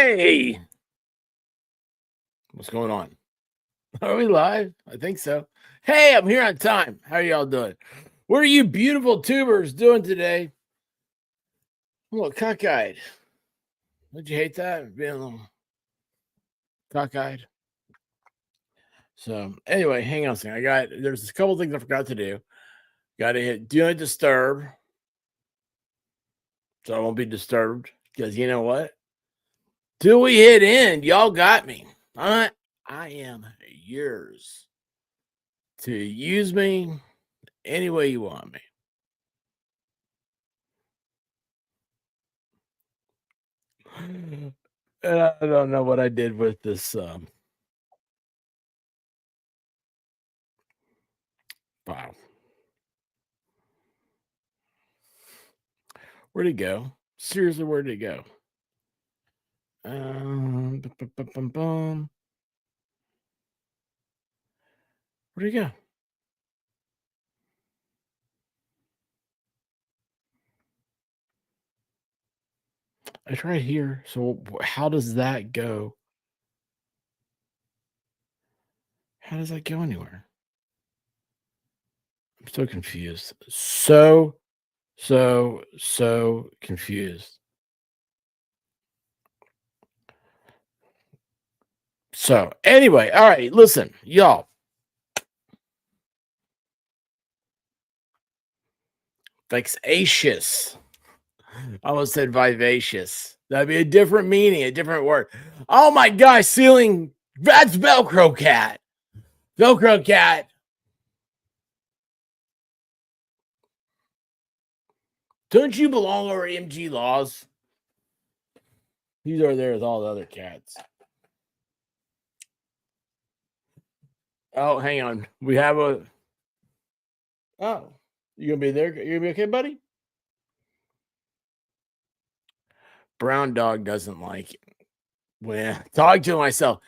Hey, what's going on? Are we live? I think so. Hey, I'm here on time. How are y'all doing? What are you beautiful tubers doing today? I'm a little cockeyed. Did you hate that? Being a little cockeyed. So anyway, hang on a second. There's a couple things I forgot to do. Got to hit do not disturb, so I won't be disturbed. Because you know what? Till we hit end, y'all got me. I am yours to use me any way you want me. And I don't know what I did with this file. Where'd it go? Seriously, where'd it go? Where'd it go? It's right here. So how does that go? How does that go anywhere? I'm so confused. So confused. So anyway, all right, listen, y'all. Vexatious. I almost said vivacious. That'd be a different meaning, a different word. Oh my gosh, ceiling. That's Velcro cat. Velcro cat. Don't you belong over MG laws? He's over there with all the other cats. Oh, hang on. We have a. Oh, you gonna be there? You gonna be okay, buddy? Brown dog doesn't like it. Well, talk to myself.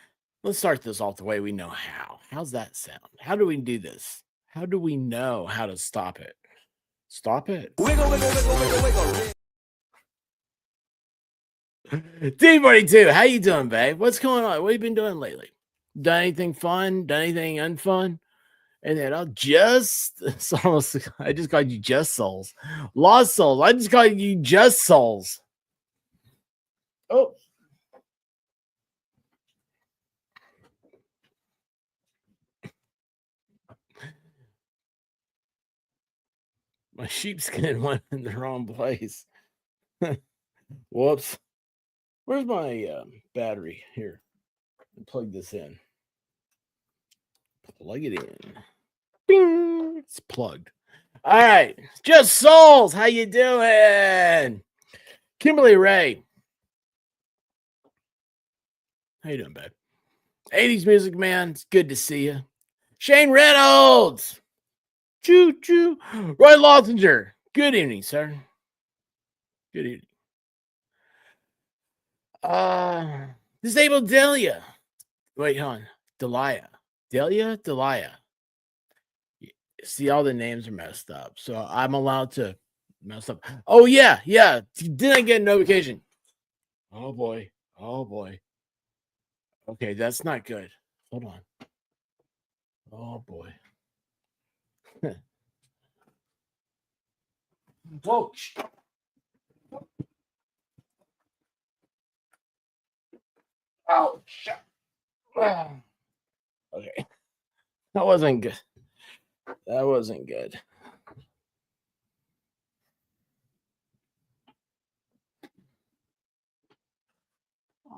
Let's start this off the way we know how. How's that sound? How do we do this? How do we know how to stop it? Stop it. Wiggle, wiggle, wiggle, wiggle, wiggle. D42, how you doing, babe? What's going on? What have you been doing lately? Done anything fun? Done anything unfun? And then I just called you Just Souls. Lost Souls. I just called you Just Souls. Oh. My sheepskin went in the wrong place. Whoops. Where's my battery? Here. Plug this in. Plug it in. Bing! It's plugged. All right. Just Souls. How you doing? Kimberly Ray. How you doing, babe? 80s music, man. It's good to see you. Shane Reynolds. Choo choo. Roy Lothinger. Good evening, sir. Good evening. Disabled Delia. Wait, hold on. Delia. Delia. See, all the names are messed up. So I'm allowed to mess up. Oh, yeah. Didn't I get a notification? Oh, boy. Okay, that's not good. Hold on. Oh, boy. Whoa. Oh, shit. Okay. That wasn't good. Oh,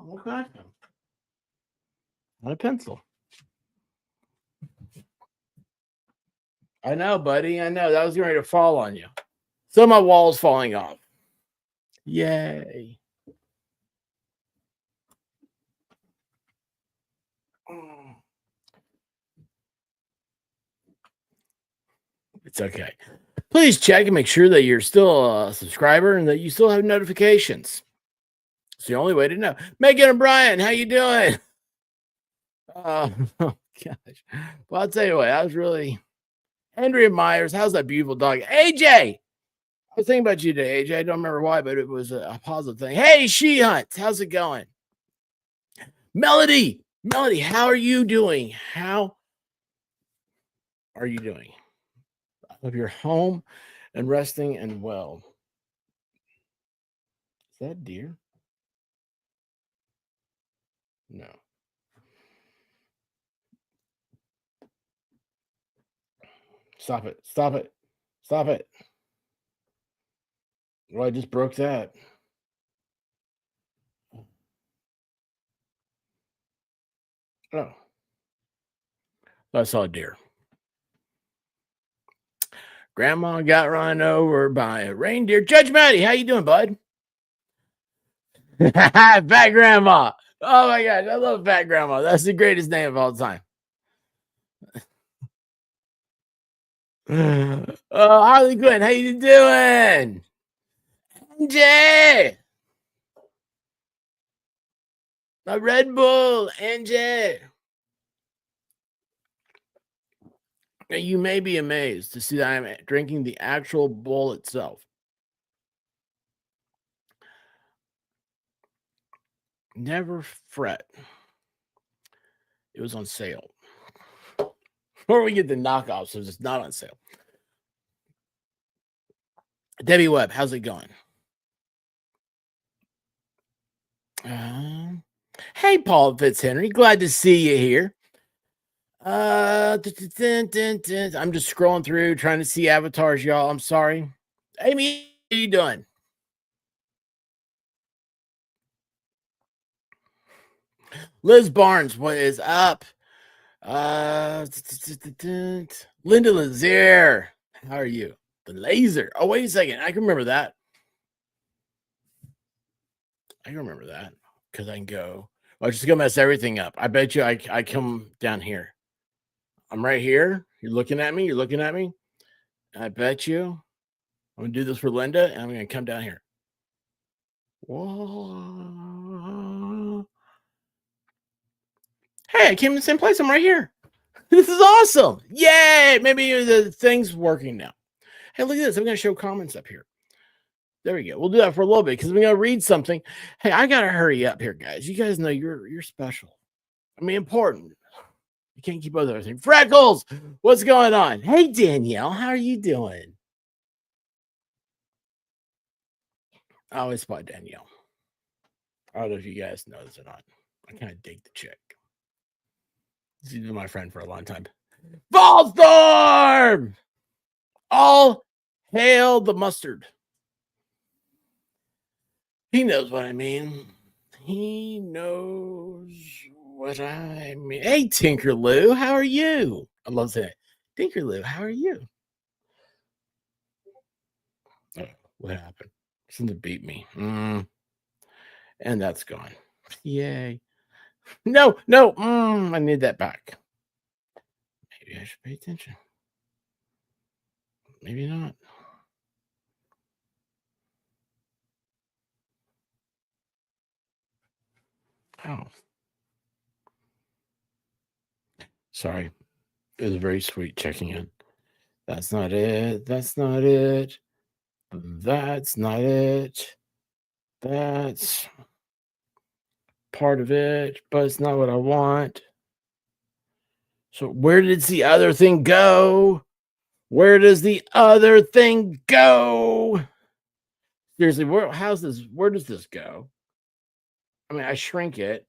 look at that. Not a pencil. I know, buddy. I know. That was ready to fall on you. Some of my walls falling off. Yay. It's okay. Please check and make sure that you're still a subscriber and that you still have notifications. It's the only way to know. Megan and Brian, how you doing? Oh, gosh. Well, I'll tell you what. I was really... Andrea Myers, how's that beautiful dog? AJ! I was thinking about you today, AJ. I don't remember why, but it was a positive thing. Hey, She Hunt, how's it going? Melody, how are you doing? How are you doing? I hope you're home and resting and well. Is that deer? No. Stop it. Stop it. Stop it. Well, I just broke that. Oh. I saw a deer. Grandma got run over by a reindeer. Judge Matty, how you doing, bud? Fat Grandma. Oh my gosh, I love Fat Grandma. That's the greatest name of all time. Harley Quinn, how you doing? Angie, my Red Bull, Angie. Now, you may be amazed to see that I'm drinking the actual bowl itself. Never fret. It was on sale. Or we get the knockoffs, so it's not on sale. Debbie Webb, how's it going? Hey, Paul Fitzhenry, glad to see you here. I'm just scrolling through trying to see avatars, y'all. I'm sorry. Amy, how you doing? Liz Barnes, what is up? Linda Lazier, how are you? The laser. Oh, wait a second. I can remember that. Because I can go. Well, just gonna mess everything up. I bet you I come down here. I'm right here. You're looking at me. I bet you I'm gonna do this for Linda, and I'm gonna come down here. Whoa. Hey, I came to the same place. I'm right here. This is awesome. Yay! Maybe the thing's working now. Hey, look at this. I'm gonna show comments up here. There we go. We'll do that for a little bit because we're gonna read something. Hey, I gotta hurry up here, guys. You guys know you're special. I mean, important. You can't keep up with everything. Freckles, what's going on? Hey, Danielle, how are you doing? I always spot Danielle. I don't know if you guys know this or not. I kind of dig the chick. She's been my friend for a long time. Ballstorm! All hail the mustard. He knows what I mean. He knows what I mean. Hey, Tinkerloo, how are you? I love saying it. Tinkerloo, how are you? Oh, what happened? Something beat me. And that's gone. Yay. No. I need that back. Maybe I should pay attention. Maybe not. Oh. Sorry. It was very sweet checking in. That's not it. That's part of it, but it's not what I want. So where did the other thing go? Where does the other thing go? Seriously, where does this go? I mean, I shrink it.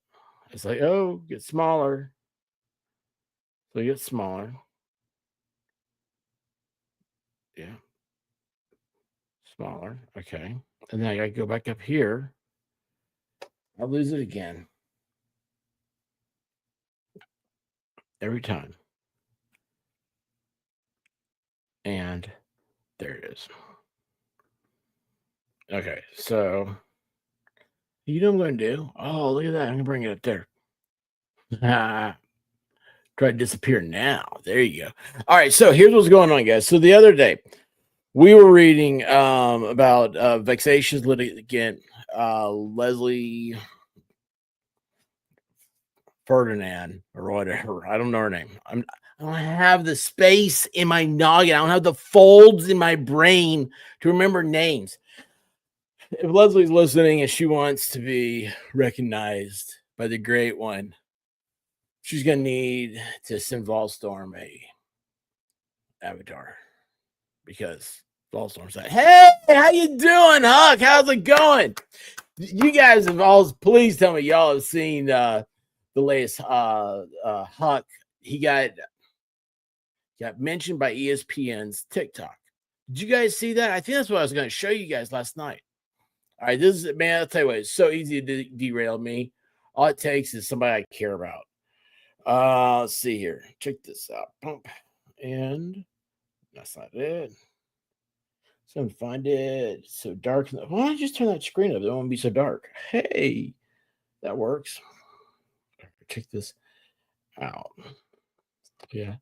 It's like, oh, get smaller. So it gets smaller. Yeah. Smaller. Okay. And then I gotta go back up here. I'll lose it again. Every time. And there it is. Okay, so you know what I'm going to do? Oh, look at that. I'm going to bring it up there. Try to disappear now. There you go. All right, so here's what's going on, guys. So the other day, we were reading about vexatious litigant Leslie Ferdinand or whatever. I don't know her name. I don't have the space in my noggin. I don't have the folds in my brain to remember names. If Leslie's listening and she wants to be recognized by the great one. She's gonna need to send Volstorm a avatar because Volstorm's like, "Hey, how you doing, Huck? How's it going?" You guys have all, please tell me y'all have seen the latest Huck. He got mentioned by ESPN's TikTok. Did you guys see that? I think that's what I was going to show you guys last night. All right, this is, man, I'll tell you what, it's so easy to derail me. All it takes is somebody I care about. Let's see here. Check this out. And that's not it. So I'm find it. It's so dark. Why don't I just turn that screen up? It won't be so dark. Hey, that works. Check this out. Yeah.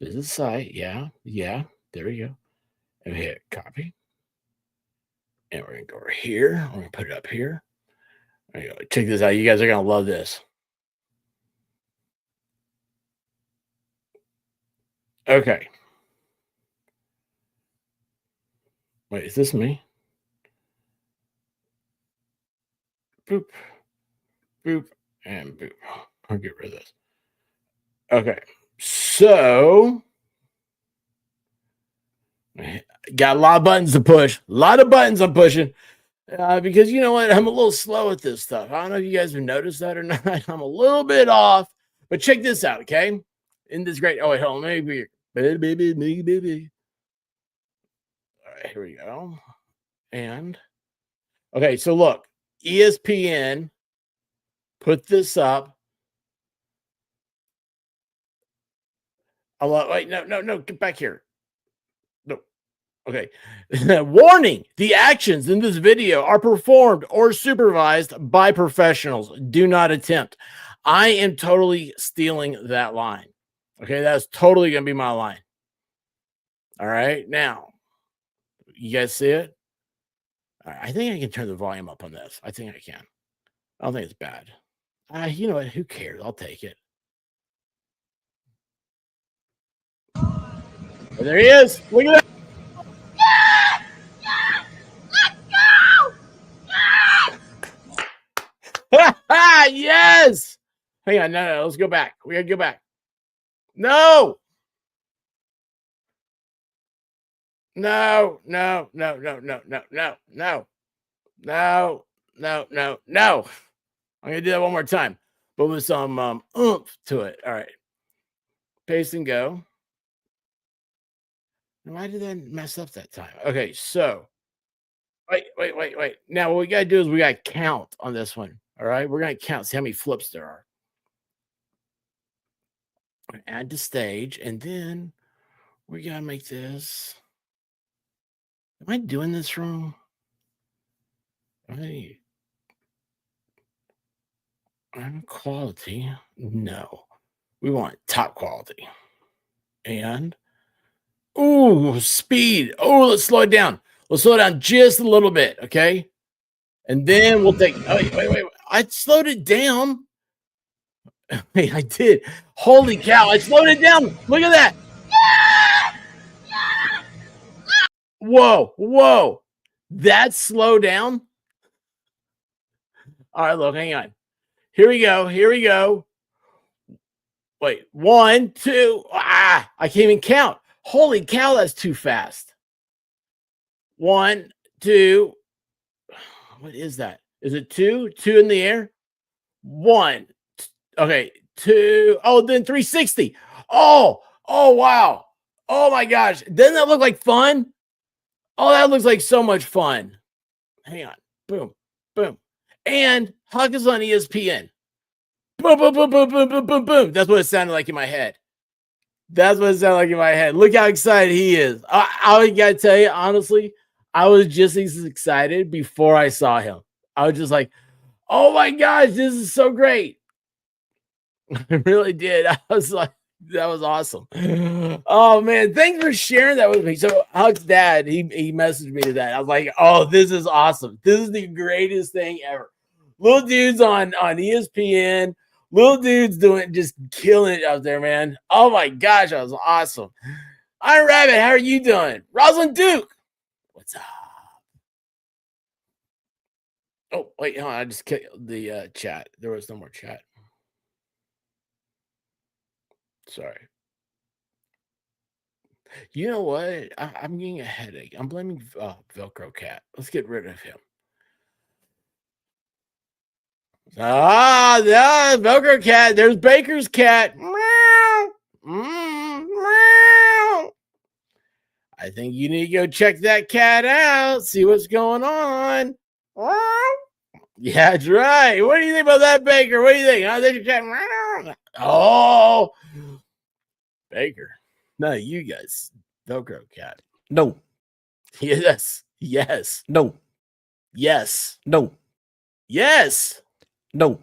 Visit site. Yeah. There we go. And we hit copy. And we're gonna go over here. We're gonna put it up here. There you go. Check this out. You guys are gonna love this. Okay. Wait, is this me? Boop, boop, and boop. I'll get rid of this. Okay. So got a lot of buttons to push. A lot of buttons I'm pushing. Because you know what? I'm a little slow at this stuff. I don't know if you guys have noticed that or not. I'm a little bit off. But check this out, okay? In this great, oh wait, hold on, maybe. Baby. All right, here we go. And okay, so look, ESPN put this up. Wait, no, get back here. No. Okay. Warning, the actions in this video are performed or supervised by professionals. Do not attempt. I am totally stealing that line. Okay, that's totally going to be my line. All right, now, you guys see it? All right, I think I can turn the volume up on this. I think I can. I don't think it's bad. You know what? Who cares? I'll take it. Oh, there he is. Look at that. Yes. Hang on. No. Let's go back. We got to go back. No. No. I'm going to do that one more time, but with some oomph to it. All right. Paste and go. Why did that mess up that time? Okay, so wait. Now what we gotta do is we gotta count on this one. All right, we're gonna count, see how many flips there are. Add to stage, and then we gotta make this. Am I doing this wrong? Quality? No, we want top quality. And ooh, speed. Oh, let's slow it down. Let's slow it down just a little bit, okay? And then we'll take. Oh, wait. I slowed it down. Wait, I did. Holy cow! I slowed it down. Look at that. Whoa! That slowed down. All right, look. Hang on. Here we go. Wait, 1, 2. I can't even count. Holy cow! That's too fast. 1, 2. What is that? Is it 2? 2 in the air? 1. Okay, 2. Oh, then 360. Oh, wow. Oh my gosh. Doesn't that look like fun? Oh, that looks like so much fun. Hang on. Boom. And Huck is on ESPN. Boom. That's what it sounded like in my head. Look how excited he is. I gotta tell you, honestly, I was just as excited before I saw him. I was just like, oh my gosh, this is so great. I really did. I was like, that was awesome. Oh man, thanks for sharing that with me. So Huck's dad, he messaged me to that. I was like, oh, this is awesome. This is the greatest thing ever. Little dudes on ESPN, little dudes just killing it out there, man. Oh my gosh, that was awesome. Iron Rabbit, how are you doing? Rosalind Duke, what's up? Oh, wait, no, I just kicked the chat. There was no more chat. Sorry. You know what? I'm getting a headache. I'm blaming Velcro Cat. Let's get rid of him. Velcro Cat. There's Baker's cat. Meow. Meow. I think you need to go check that cat out, see what's going on. Yeah, that's right. What do you think about that, Baker? What do you think? Oh, there's your cat. Oh, Baker. No, you guys. Velcro Cat. No. Yes. Yes. No. Yes. No. Yes. No.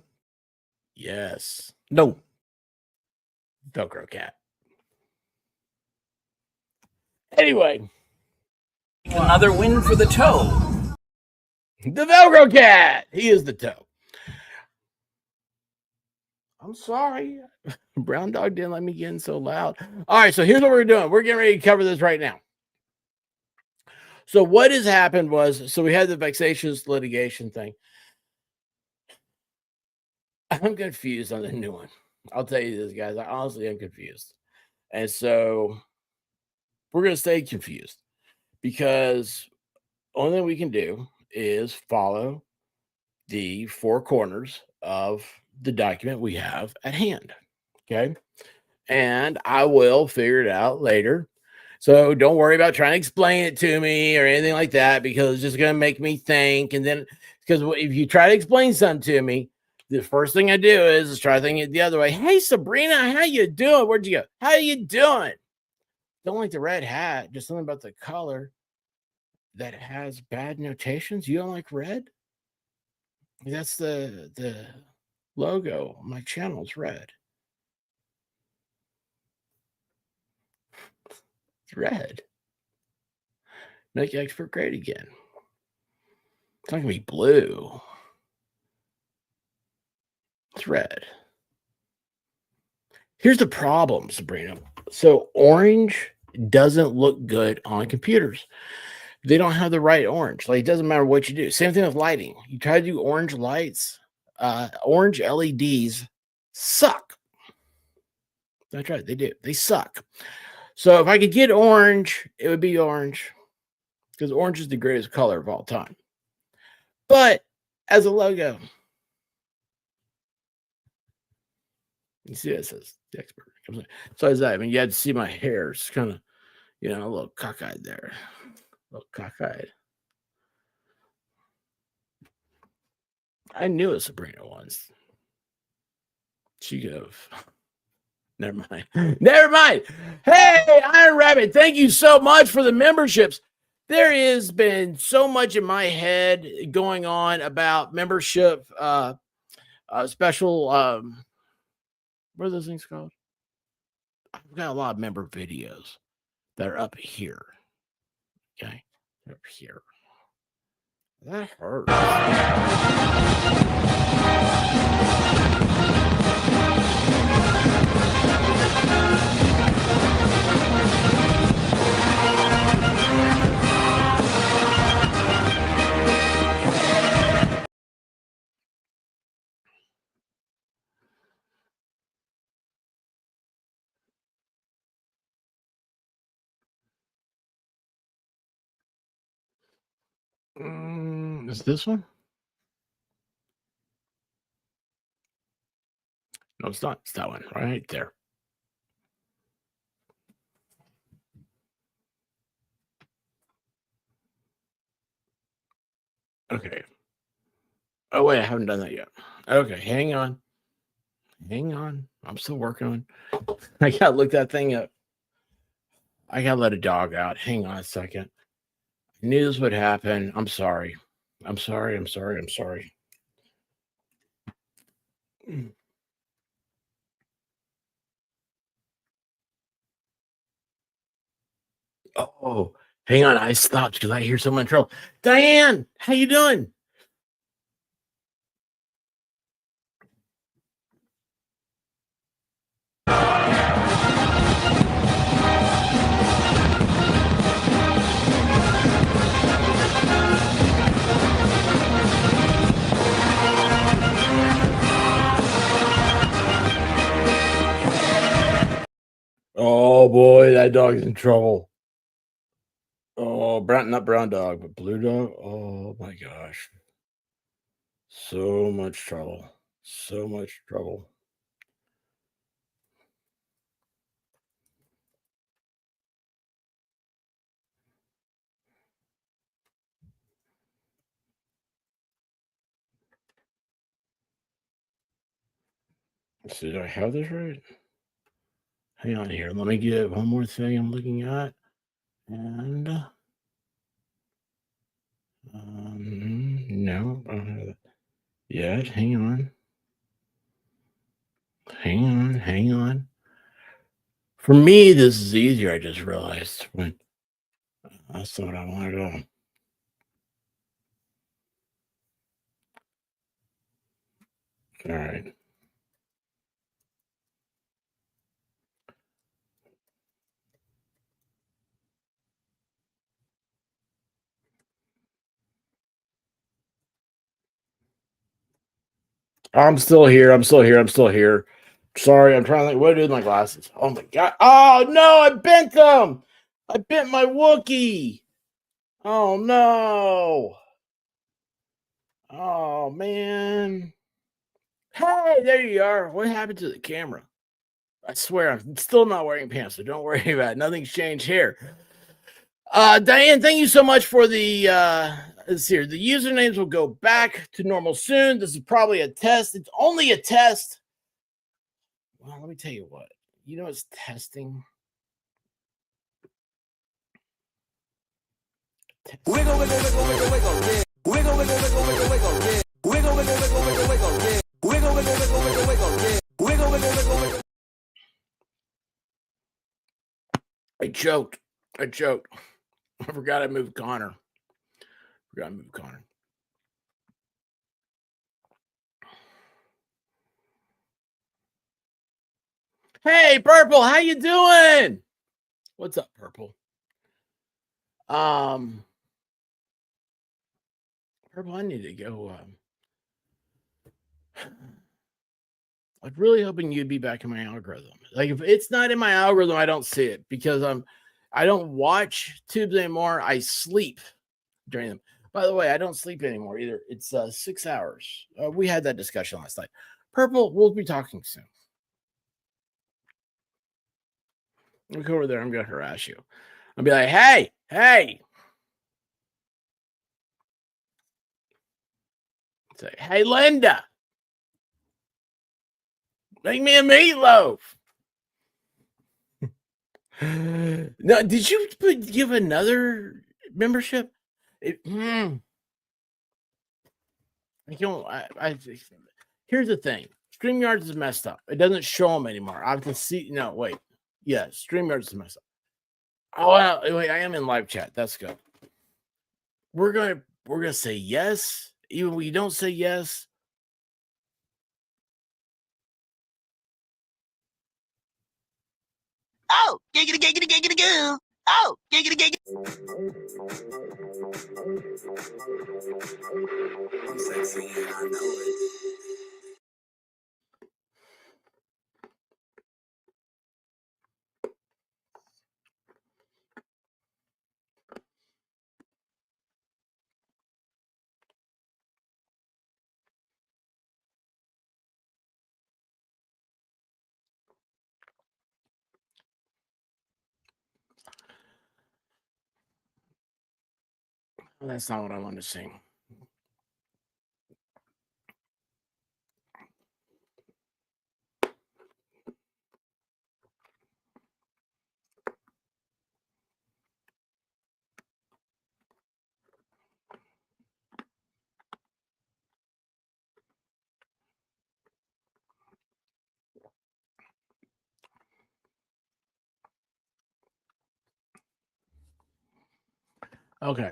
Yes. No. Velcro Cat. Anyway. Another win for the toe. The Velcro Cat. He is the toe. I'm sorry. Brown Dog didn't let me get in so loud. All right, so here's what we're doing. We're getting ready to cover this right now. So what has happened was, so we had the vexatious litigation thing. I'm confused on the new one. I'll tell you this, guys. I honestly am confused. And so we're going to stay confused because only thing we can do is follow the four corners of the document we have at hand. Okay. And I will figure it out later. So don't worry about trying to explain it to me or anything like that, because it's just going to make me think. And then, because if you try to explain something to me, the first thing I do is try thinking it the other way. Hey, Sabrina, how you doing? Where'd you go? How you doing? Don't like the red hat. Just something about the color that has bad notations. You don't like red? That's the logo. My channel's red. It's red. Make expert great again. It's not gonna be blue. It's red. Here's the problem, Sabrina. So orange doesn't look good on computers. They don't have the right orange. Like, it doesn't matter what you do. Same thing with lighting. You try to do orange lights, orange LEDs suck. That's right, they do. They suck. So if I could get orange, it would be orange, because orange is the greatest color of all time. But as a logo, you see it says the expert. So is that. I mean, you had to see my hair. It's kind of, a little cockeyed there. A little cockeyed. I knew a Sabrina once. She could have. Never mind. Never mind. Hey, Iron Rabbit, thank you so much for the memberships. There has been so much in my head going on about membership, special, what are those things called? I've got a lot of member videos that are up here. Okay. Up here. That hurts. Is this one? No, it's not. It's that one right there. Okay. Oh, wait, I haven't done that yet. Okay, hang on. Hang on. I'm still working on. I got to look that thing up. I got to let a dog out. Hang on a second. I knew this would happen. I'm sorry. I'm sorry. I'm sorry. I'm sorry. Oh, hang on. I stopped because I hear someone in trouble. Diane, how you doing? That dog's in trouble. Oh, not brown dog, but blue dog. Oh my gosh. So much trouble. So much trouble. Let's see, do I have this right? Hang on here. Let me get one more thing I'm looking at. And no, I don't have that yet. Hang on. Hang on. For me, this is easier. I just realized when that's not what I wanted at all. All right. I'm still here. I'm still here. Sorry, I'm trying to think what to do with my glasses. Oh my god. Oh no, I bent them. I bent my Wookie. Oh no. Oh man. Hey, there you are. What happened to the camera? I swear I'm still not wearing pants, so don't worry about it. Nothing's changed here. Diane, thank you so much for the let's see here. The usernames will go back to normal soon. This is probably a test. It's only a test. Well, let me tell you what. You know it's testing. Wiggle, wiggle, wiggle, wiggle, wiggle, yeah. Wiggle, wiggle, wiggle, wiggle, wiggle, yeah. Wiggle, wiggle, wiggle, wiggle, wiggle, yeah. Wiggle, wiggle, wiggle, wiggle, wiggle, yeah. Wiggle, wiggle, wiggle, wiggle. I joked. I forgot I moved Connor. Hey, Purple, how you doing? What's up, Purple? Purple, I need to go. I'm really hoping you'd be back in my algorithm. Like if it's not in my algorithm, I don't see it because I don't watch tubes anymore. I sleep during them. By the way, I don't sleep anymore either. It's 6 hours. We had that discussion last night. Purple, we'll be talking soon. Let me go over there. I'm gonna harass you. I'll be like, hey. Say, hey, Linda, make me a meatloaf. No, did you give another membership? I don't. Here's the thing. StreamYards is messed up. It doesn't show them anymore. I have to see. No, wait. Yeah, StreamYards is messed up. Oh, well, wait. I am in live chat. That's good. We're gonna say yes, even when you don't say yes. Oh, giggity, giggity, giggity, goo. Oh, giggity, giggity. I'm sexy and I know it. That's not what I want to sing. Okay.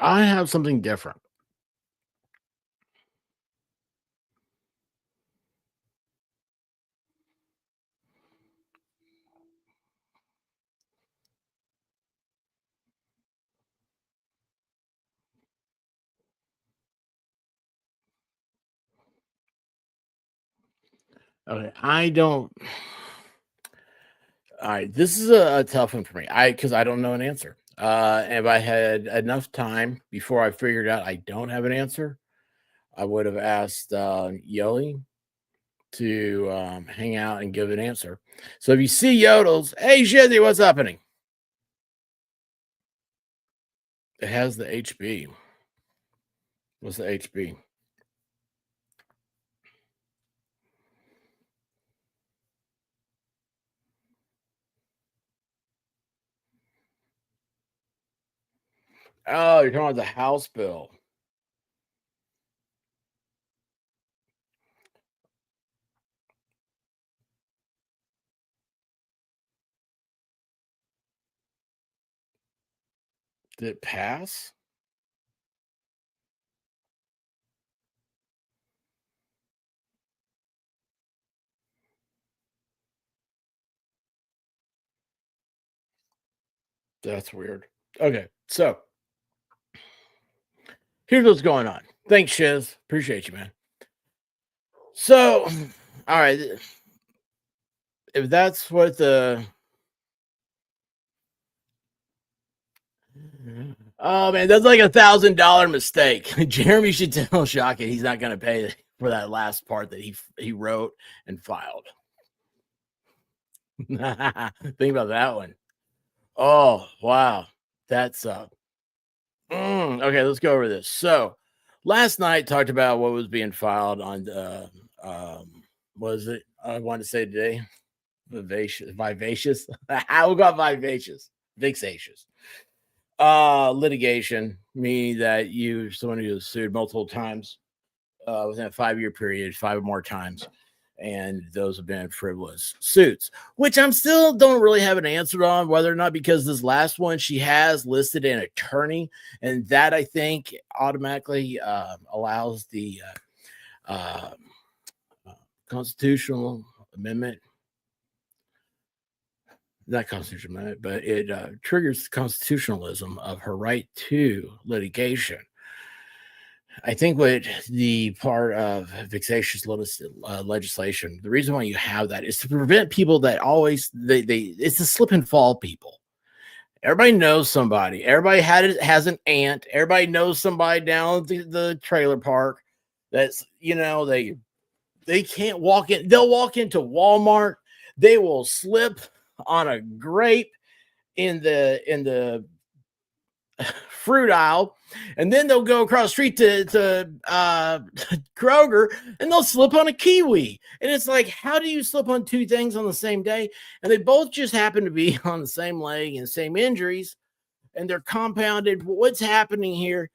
I have something different. Okay, I don't. All right, this is a tough one for me. Because I don't know an answer. If I had enough time before I figured out I don't have an answer, I would have asked Yoli to hang out and give an answer. So if you see Yodels, hey Shizzy, what's happening? It has the HB. What's the HB? Oh, you're talking about the House bill. Did it pass? That's weird. Okay, so here's what's going on. Thanks, Shiz. Appreciate you, man. So, all right, if that's what the oh man, that's like $1,000 mistake. Jeremy should tell Shaka he's not going to pay for that last part that he wrote and filed. Think about that one. Oh wow, that's okay, let's go over this. So last night talked about what was being filed on the was it I wanted to say today vivacious how got vivacious vexatious litigation, meaning that someone who was sued multiple times within a 5-year period, 5 or more times, and those have been frivolous suits, which I'm still don't really have an answer on whether or not, because this last one she has listed an attorney, and that I think automatically allows the constitutional amendment, not constitutional amendment, but it triggers constitutionalism of her right to litigation. I think what the part of vexatious legislation, the reason why you have that is to prevent people that always it's a slip and fall people. Everybody knows somebody. Everybody has an aunt. Everybody knows somebody down the trailer park that's they can't walk in. They'll walk into Walmart. They will slip on a grape in the fruit aisle, and then they'll go across the street to Kroger and they'll slip on a kiwi. And it's like, how do you slip on 2 things on the same day? And they both just happen to be on the same leg and same injuries, and they're compounded. What's happening here?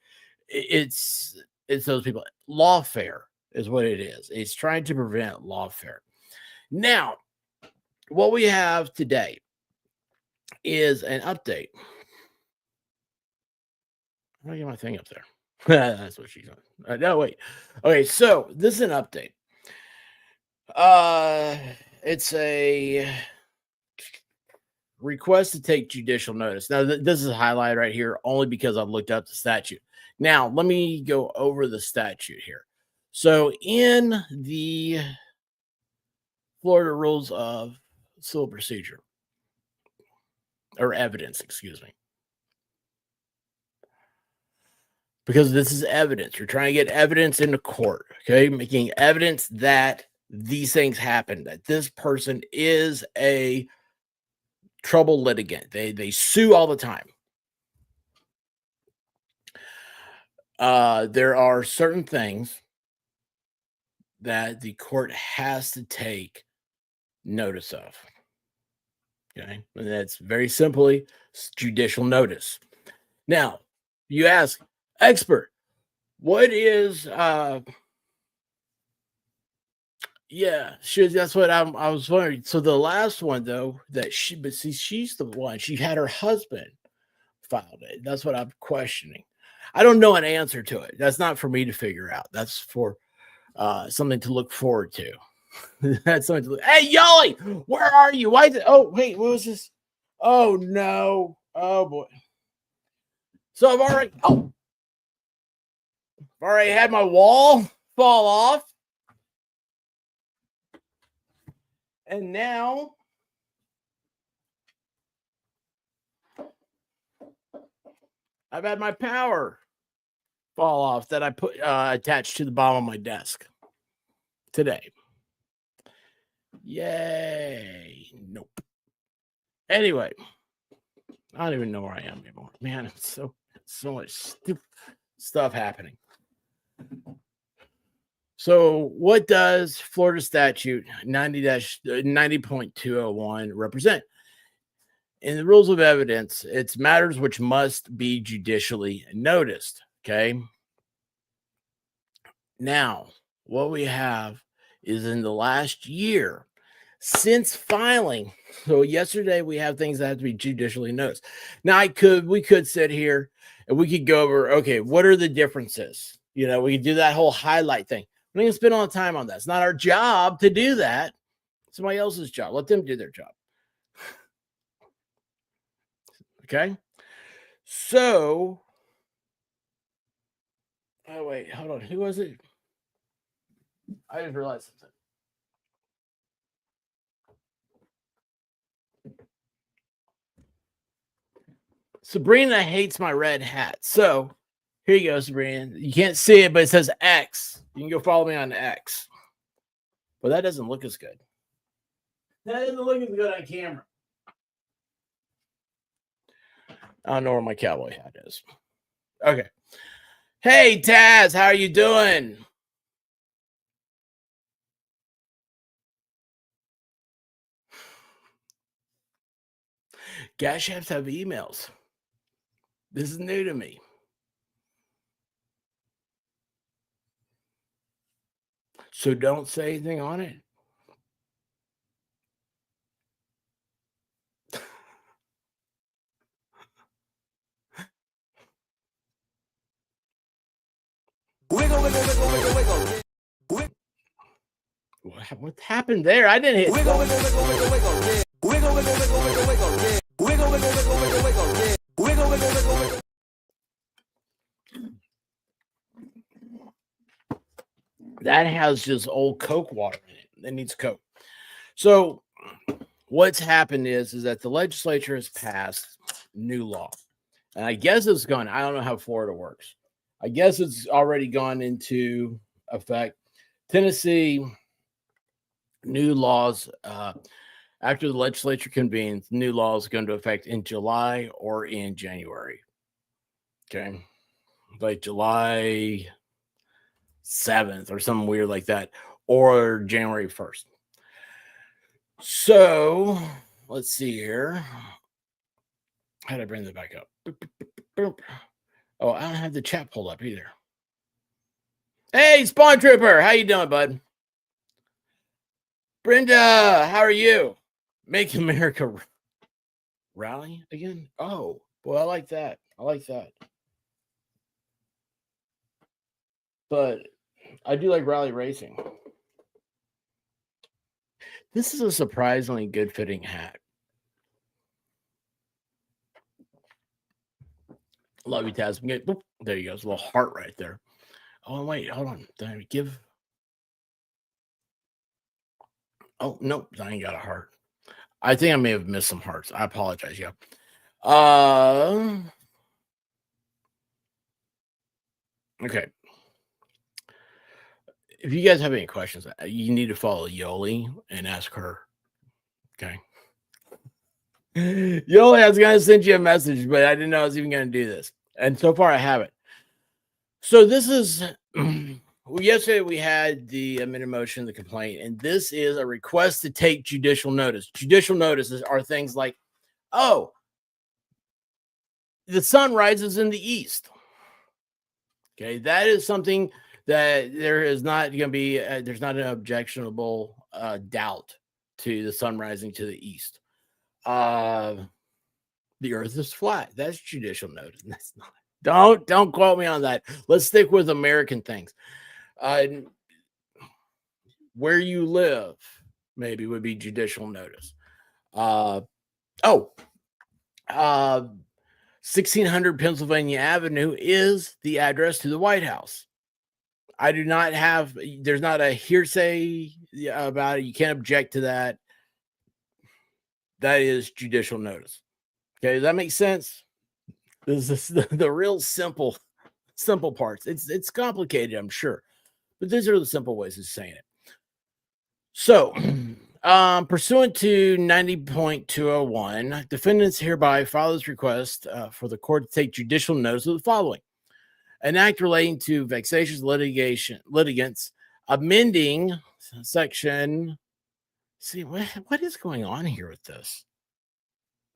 It's those people. Lawfare is what it is. It's trying to prevent lawfare. Now, what we have today is an update. How do I get my thing up there? That's what she's on. No, wait. Okay, so this is an update. It's a request to take judicial notice. Now, this is highlighted right here only because I've looked up the statute. Now, let me go over the statute here. So, in the Florida Rules of Civil Procedure, or evidence, excuse me, because this is evidence. You're trying to get evidence into court, okay? Making evidence that these things happen, that this person is a trouble litigant. They sue all the time. There are certain things that the court has to take notice of. Okay, and that's very simply judicial notice. Now, you ask, expert, what is yeah, that's what I was wondering. So the last one though, but see, she's the one, she had her husband filed it. That's what I'm questioning. I don't know an answer to it. That's not for me to figure out. That's for something to look forward to. That's something to look. Hey, Yoli, where are you? Why? Oh, wait, what was this? Oh no! Oh boy! So I've already had my wall fall off. And now I've had my power fall off that I put attached to the bottom of my desk today. Yay. Nope. Anyway, I don't even know where I am anymore. Man, it's so much stupid stuff happening. So what does Florida statute 90.201 represent? In the rules of evidence, it's matters which must be judicially noticed. Okay. Now, what we have is in the last year since filing. So yesterday we have things that have to be judicially noticed. Now we could sit here and we could go over, okay, what are the differences? You know, we could do that whole highlight thing. We're not gonna spend all the time on that. It's not our job to do that. It's somebody else's job. Let them do their job. Okay. So, oh wait, hold on. Who was it? I just realized something. Sabrina hates my red hat. So here you go, Sabrina. You can't see it, but it says X. You can go follow me on X. But that doesn't look as good. That doesn't look as good on camera. I don't know where my cowboy hat is. Okay. Hey, Taz, how are you doing? Gas shafts have emails. This is new to me. So don't say anything on it. Wiggle, wiggle, wiggle, wiggle, wiggle. What happened there? I didn't hit. Wiggle, wiggle, wiggle, wiggle, wiggle. Wiggle, wiggle, wiggle, wiggle, wiggle. Wiggle, wiggle, wiggle, wiggle, wiggle. Wiggle, wiggle, wiggle, wiggle. That has just old Coke water in it. It needs Coke. So what's happened is that the legislature has passed new law. And I guess it's gone. I don't know how Florida works. I guess it's already gone into effect. Tennessee, new laws, after the legislature convenes, new laws go into effect in July or in January. Okay. Like July 7th or something weird like that, or January 1st. So let's see here. How did I bring that back up? Oh, I don't have the chat pulled up either. Hey, Spawn Trooper, how you doing, bud? Brenda, how are you? Make America rally again? Oh, boy, I like that. I like that. But I do like rally racing. This is a surprisingly good fitting hat. Love you, Taz. There you go. It's a little heart right there. Oh, wait, hold on. Did I give? Oh, nope. I ain't got a heart. I think I may have missed some hearts. I apologize. Yeah. Okay. If you guys have any questions, you need to follow Yoli and ask her. Okay. Yoli, I was going to send you a message, but I didn't know I was even going to do this. And so far, I haven't. So this is, yesterday we had the amended motion, the complaint, and this is a request to take judicial notice. Judicial notices are things like, oh, the sun rises in the east. Okay, that is something that there is not going to be, there's not an objectionable doubt to the sun rising to the east. The earth is flat. That's judicial notice. That's not. Don't quote me on that. Let's stick with American things. Where you live maybe would be judicial notice. 1600 Pennsylvania Avenue is the address to the White House. I do not have, there's not a hearsay about it. You can't object to that. That is judicial notice. Okay, does that make sense? This is the real simple parts. It's complicated, I'm sure, but these are the simple ways of saying it. So, pursuant to 90.201, defendants hereby file this request for the court to take judicial notice of the following: an act relating to vexatious litigants, amending section. See, what is going on here with this?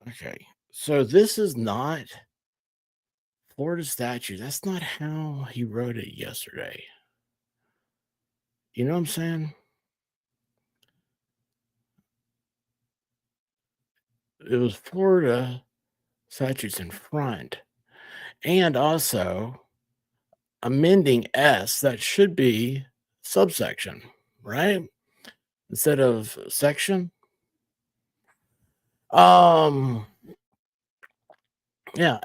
Okay, so this is not Florida statute. That's not how he wrote it yesterday. You know what I'm saying? It was Florida statutes in front, and also amending S. That should be subsection, right? Instead of section. Yeah,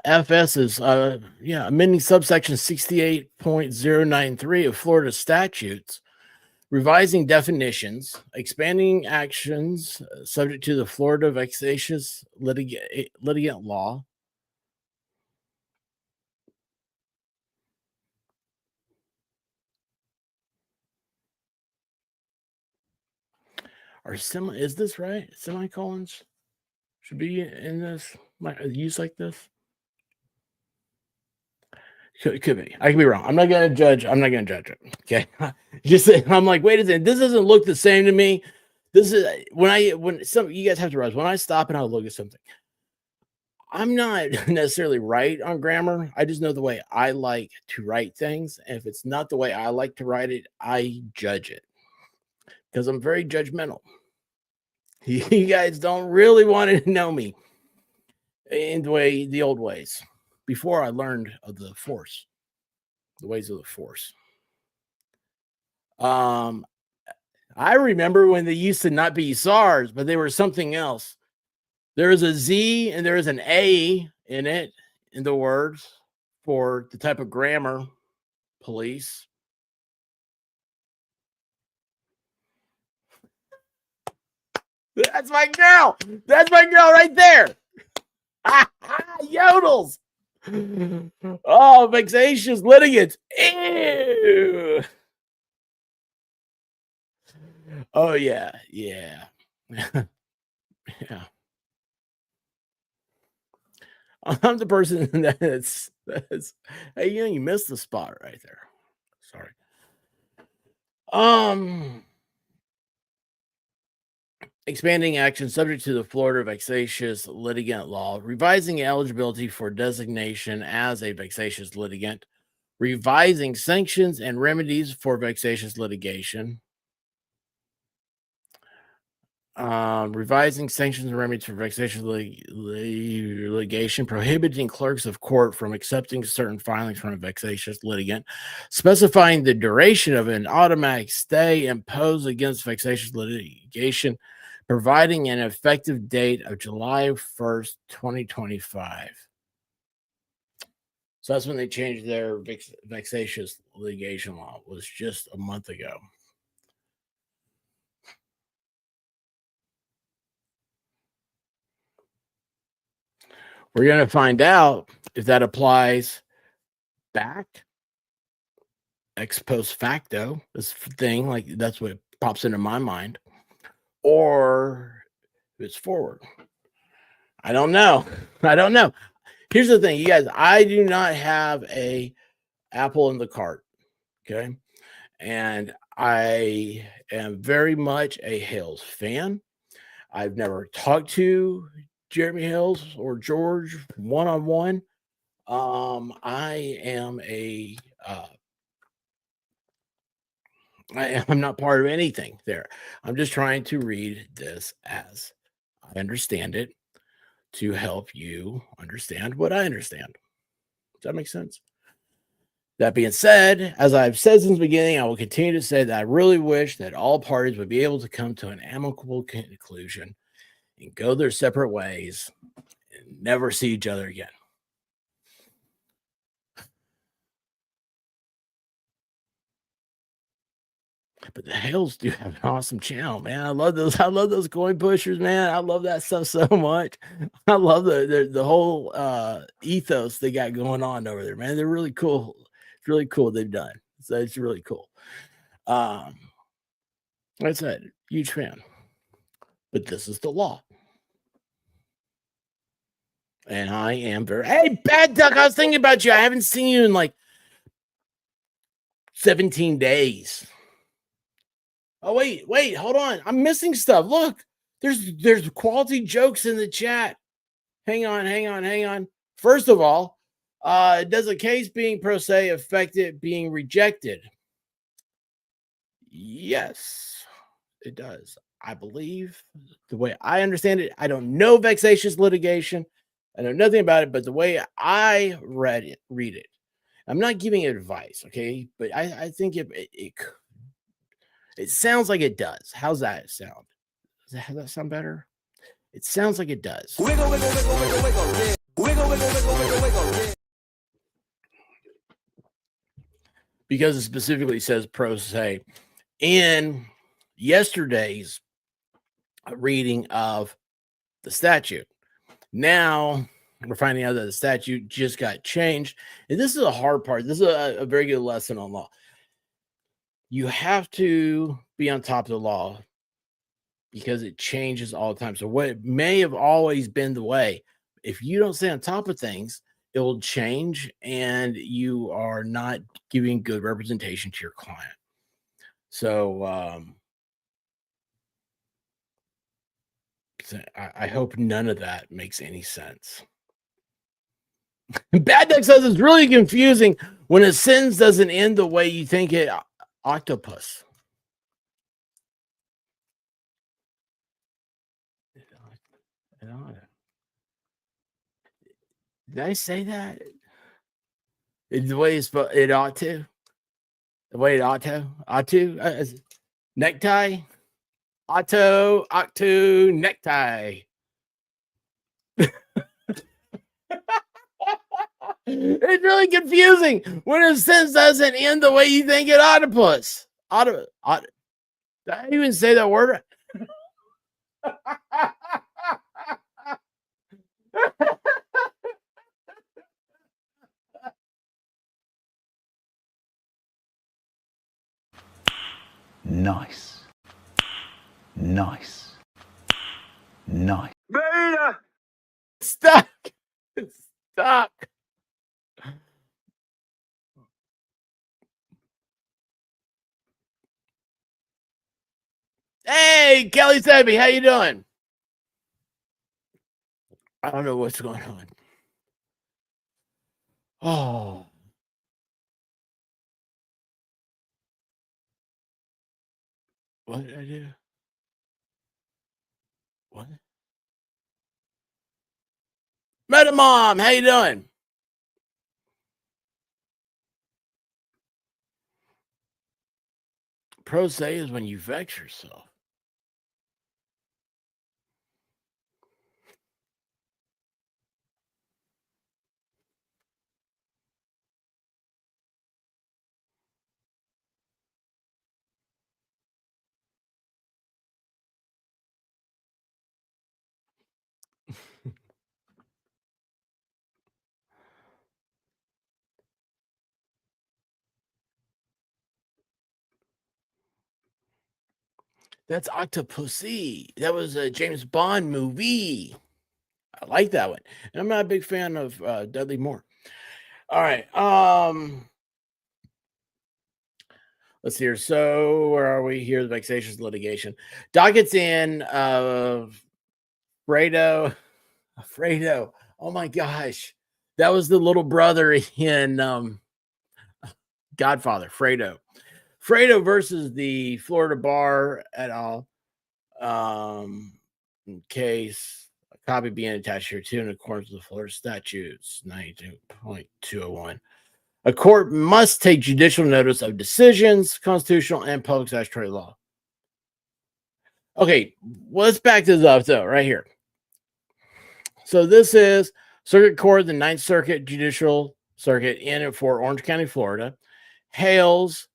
FS is amending subsection 68.093 of Florida statutes, revising definitions, expanding actions subject to the Florida vexatious litigant law. Is this right? Semicolons should be in this, used like this. Could be. I could be wrong. I'm not gonna judge. I'm not gonna judge it. Okay. Just I'm like, wait a second. This doesn't look the same to me. This is when some you guys have to realize when I stop and I look at something, I'm not necessarily right on grammar. I just know the way I like to write things. And if it's not the way I like to write it, I judge it because I'm very judgmental. You guys don't really want to know me in the old ways before I learned of the force, the ways of the force. I remember when they used to not be SARS, but they were something else. There is a Z and there is an A in it, in the words for the type of grammar police. That's my girl. That's my girl right there. Yodels. Oh, vexatious litigants. Ew. Oh, yeah. Yeah. Yeah. I'm the person that's hey, you missed the spot right there. Sorry. Expanding action subject to the Florida vexatious litigant law, revising eligibility for designation as a vexatious litigant, revising sanctions and remedies for vexatious litigation, revising sanctions and remedies for vexatious litigation, prohibiting clerks of court from accepting certain filings from a vexatious litigant, specifying the duration of an automatic stay imposed against vexatious litigation, providing an effective date of July 1st, 2025. So that's when they changed their vexatious litigation law. It was just a month ago. We're going to find out if that applies back, ex post facto, this thing, like that's what pops into my mind, or if it's forward. I don't know. I don't know. Here's the thing, you guys, I do not have a apple in the cart, okay? And I am very much a Hales fan. I've never talked to Jeremy Hales or George one-on-one. I am I'm not part of anything there. I'm just trying to read this as I understand it to help you understand what I understand. Does that make sense? That being said, as I've said since the beginning, I will continue to say that I really wish that all parties would be able to come to an amicable conclusion and go their separate ways and never see each other again. But the Hales do have an awesome channel, man. I love those coin pushers, man. I love that stuff so much. I love the whole ethos they got going on over there, man. They're really cool. It's really cool they've done. So it's really cool. Like I said, huge fan. But this is the law. And I am very hey, Bad Duck. I was thinking about you. I haven't seen you in like 17 days. Oh, wait, hold on. I'm missing stuff. Look, there's quality jokes in the chat. Hang on. First of all, does a case being pro se affect it being rejected? Yes, it does. I believe the way I understand it, I don't know vexatious litigation. I know nothing about it, but the way I read it. I'm not giving advice, okay? But I think it sounds like it does. How's that sound? Does that sound better? It sounds like it does. Wiggle, wiggle, wiggle, wiggle, wiggle, yeah. Wiggle, wiggle, wiggle, wiggle, wiggle, yeah. Because it specifically says pro se. In yesterday's reading of the statute, now we're finding out that the statute just got changed. And this is a hard part. This is a very good lesson on law. You have to be on top of the law because it changes all the time. So what may have always been the way, if you don't stay on top of things, it will change and you are not giving good representation to your client. So I hope none of that makes any sense. Bad Duck says it's really confusing when a sentence doesn't end the way you think it. Octopus. Did I say that? The way it ought to. The way it ought to. Necktie. Octo, necktie. It's really confusing when a sentence doesn't end the way you think it octopus. Did I even say that word? Nice. Beta. Stuck. Hey, Kelly Sebby, how you doing? I don't know what's going on. Oh. What did I do? What? Meta Mom, how you doing? Pro se is when you vex yourself. That's Octopussy. That was a James Bond movie. I like that one. And I'm not a big fan of Dudley Moore. All right. Let's see here. So where are we here? The vexatious litigation. Docket's in. Fredo. Oh my gosh. That was the little brother in Godfather, Fredo. Fredo versus the Florida bar et al. In case a copy being attached here too in accordance with the Florida statutes 92.201. A court must take judicial notice of decisions, constitutional and public statutory law. Okay, well, let's back this up though, right here. So this is Circuit Court, the Ninth Circuit Judicial Circuit in and for Orange County, Florida. Hales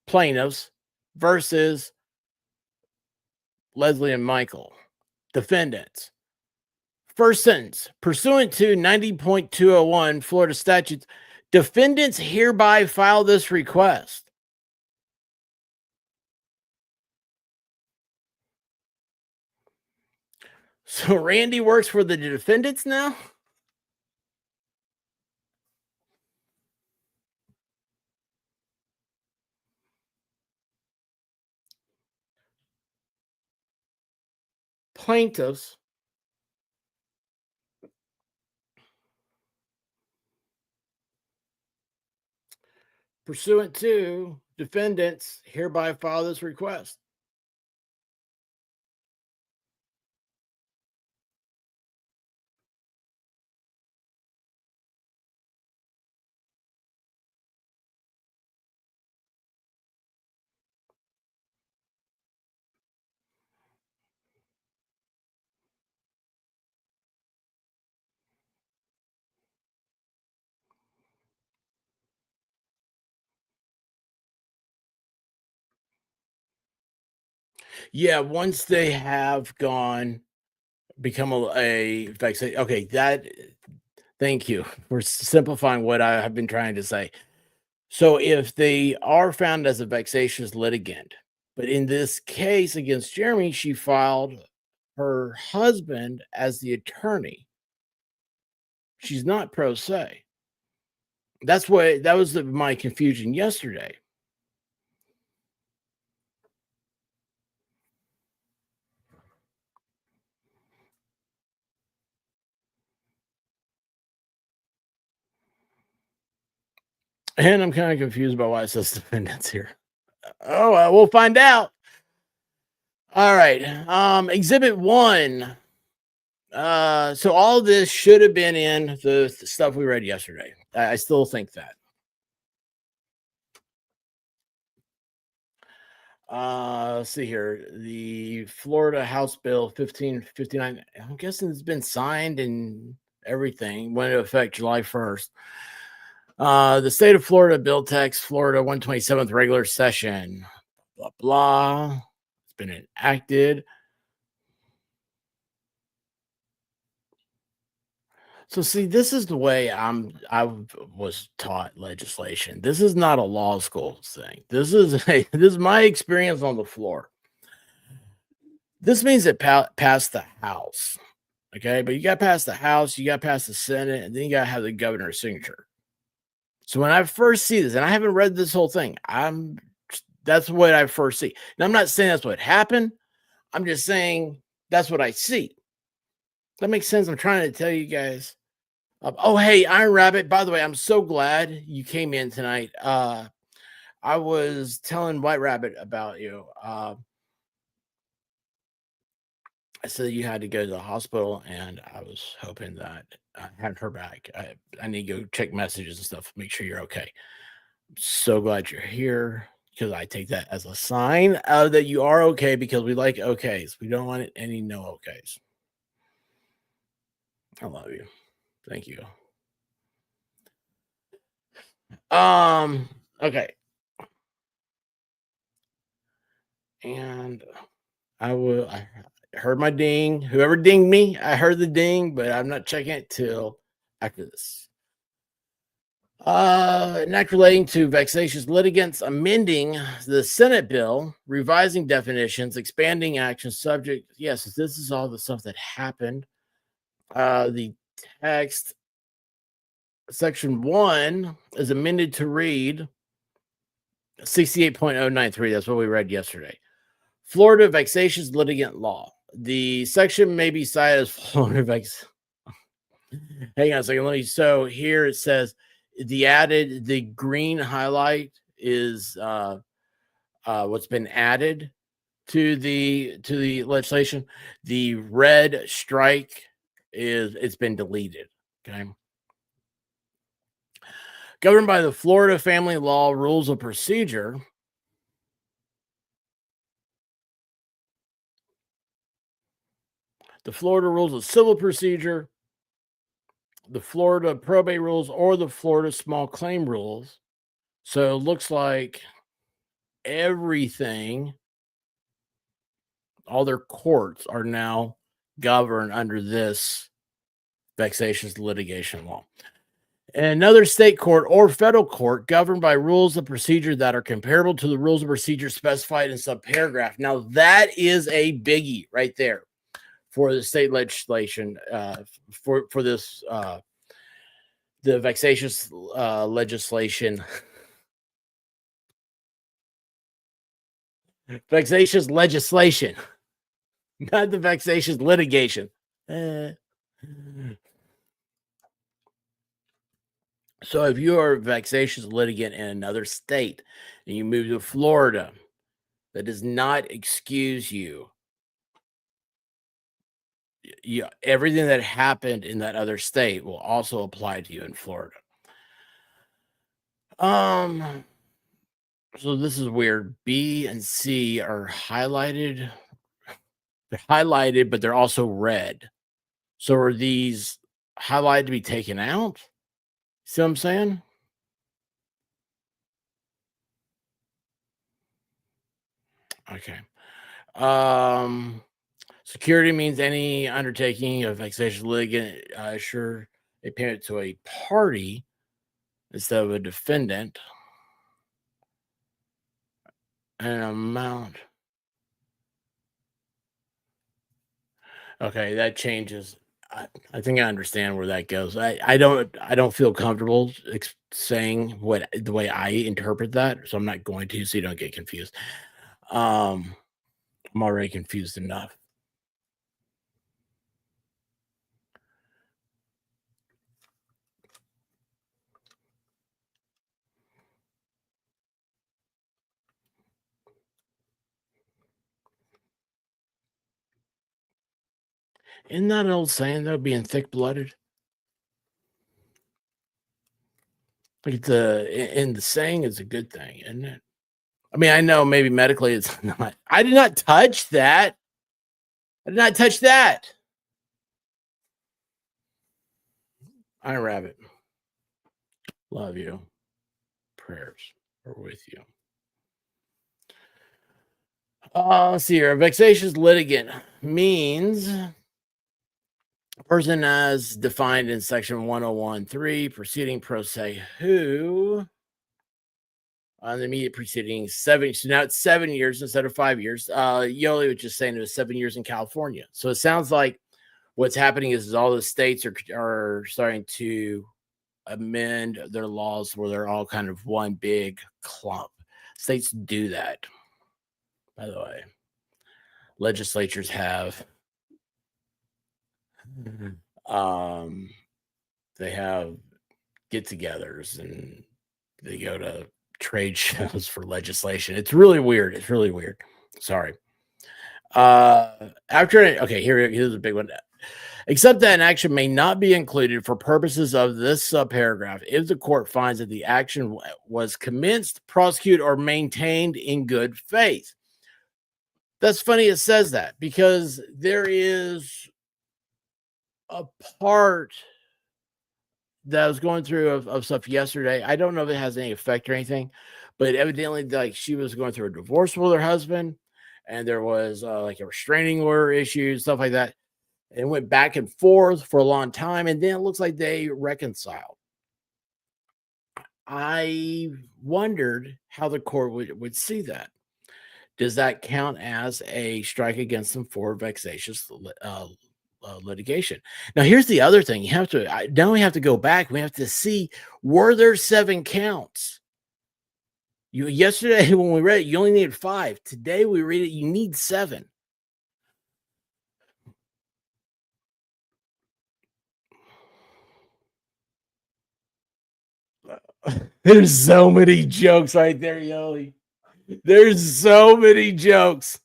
plaintiffs versus Leslie and Michael, defendants. First sentence, pursuant to 90.201 Florida statutes, defendants hereby file this request. So Randy works for the defendants now? Plaintiffs pursuant to defendants hereby file this request. Yeah, once they have become a vexation. Okay, thank you for simplifying what I have been trying to say. So if they are found as a vexatious litigant, but in this case against Jeremy, she filed her husband as the attorney. She's not pro se. That was my confusion yesterday. And I'm kind of confused about why it says defendants here. Oh, well, we'll find out. All right. Exhibit 1. So all this should have been in the stuff we read yesterday. I still think that. Let's see here. The Florida House Bill 1559. I'm guessing it's been signed and everything. Went into effect July 1st. The state of Florida bill text, Florida 127th regular session. Blah blah. It's been enacted. So see, this is the way I was taught legislation. This is not a law school thing. This is my experience on the floor. This means it passed the House, okay? But you got past the House, you got past the Senate, and then you got to have the governor's signature. So when I first see this, and I haven't read this whole thing, that's what I first see. Now I'm not saying that's what happened. I'm just saying that's what I see. That makes sense. I'm trying to tell you guys. Oh, hey, Iron Rabbit. By the way, I'm so glad you came in tonight. I was telling White Rabbit about you. I said you had to go to the hospital, and I was hoping that I had her back. I need to go check messages and stuff, make sure you're okay. I'm so glad you're here because I take that as a sign that you are okay because we like okays. We don't want any no okays. I love you. Thank you. Okay. And I heard my ding. Whoever dinged me, I heard the ding, but I'm not checking it till after this. An act relating to vexatious litigants, amending the Senate bill, revising definitions, expanding action subject. Yes, this is all the stuff that happened. The text, section 1, is amended to read 68.093. That's what we read yesterday. Florida vexatious litigant law. The section may be cited as Florida Hang on a second. So here it says the green highlight is what's been added to the legislation. The red strike it's been deleted. Okay. Governed by the Florida Family Law Rules of Procedure. The Florida Rules of Civil Procedure, the Florida Probate Rules, or the Florida Small Claim Rules. So it looks like everything, all their courts are now governed under this vexatious litigation law. Another state court or federal court governed by rules of procedure that are comparable to the rules of procedure specified in subparagraph. Now, that is a biggie right there for the state legislation, for this, the vexatious legislation. Vexatious legislation, not the vexatious litigation. So if you are a vexatious litigant in another state and you move to Florida, that does not excuse you. Everything that happened in that other state will also apply to you in Florida. So this is weird. B and C are highlighted. They're highlighted, but they're also red. So are these highlighted to be taken out? See what I'm saying? Okay. Security means any undertaking of vexatious litigant assure a payment to a party instead of a defendant. An amount. Okay, that changes. I think I understand where that goes. I don't feel comfortable saying the way I interpret that, so I'm not going to, so you don't get confused. I'm already confused enough. Isn't that an old saying though, being thick-blooded? Like in the saying is a good thing, isn't it? I mean, I know maybe medically it's not. I did not touch that. I did not touch that. Iron Rabbit. Love you. Prayers are with you. Let's see here. A vexatious litigant means a person as defined in section 101.3, proceeding pro se, who on the immediate preceding 7. So now it's 7 years instead of 5 years. Yoli was just saying it was 7 years in California. So it sounds like what's happening is all the states are starting to amend their laws where they're all kind of one big clump. States do that, by the way. Legislatures have they have get-togethers and they go to trade shows for legislation. It's really weird. It's really weird. Sorry. Here's a big one. Except that an action may not be included for purposes of this subparagraph if the court finds that the action was commenced, prosecuted, or maintained in good faith. That's funny it says that because there is a part that I was going through of stuff yesterday. I don't know if it has any effect or anything, but evidently like she was going through a divorce with her husband and there was like a restraining order issue, stuff like that. And went back and forth for a long time, and then it looks like they reconciled. I wondered how the court would see that. Does that count as a strike against them for vexatious litigation? Now, here's the other thing. Now we have to go back. We have to see, were there 7 counts? Yesterday when we read it, you only needed 5. Today we read it, you need 7. There's so many jokes right there, Yoli. There's so many jokes.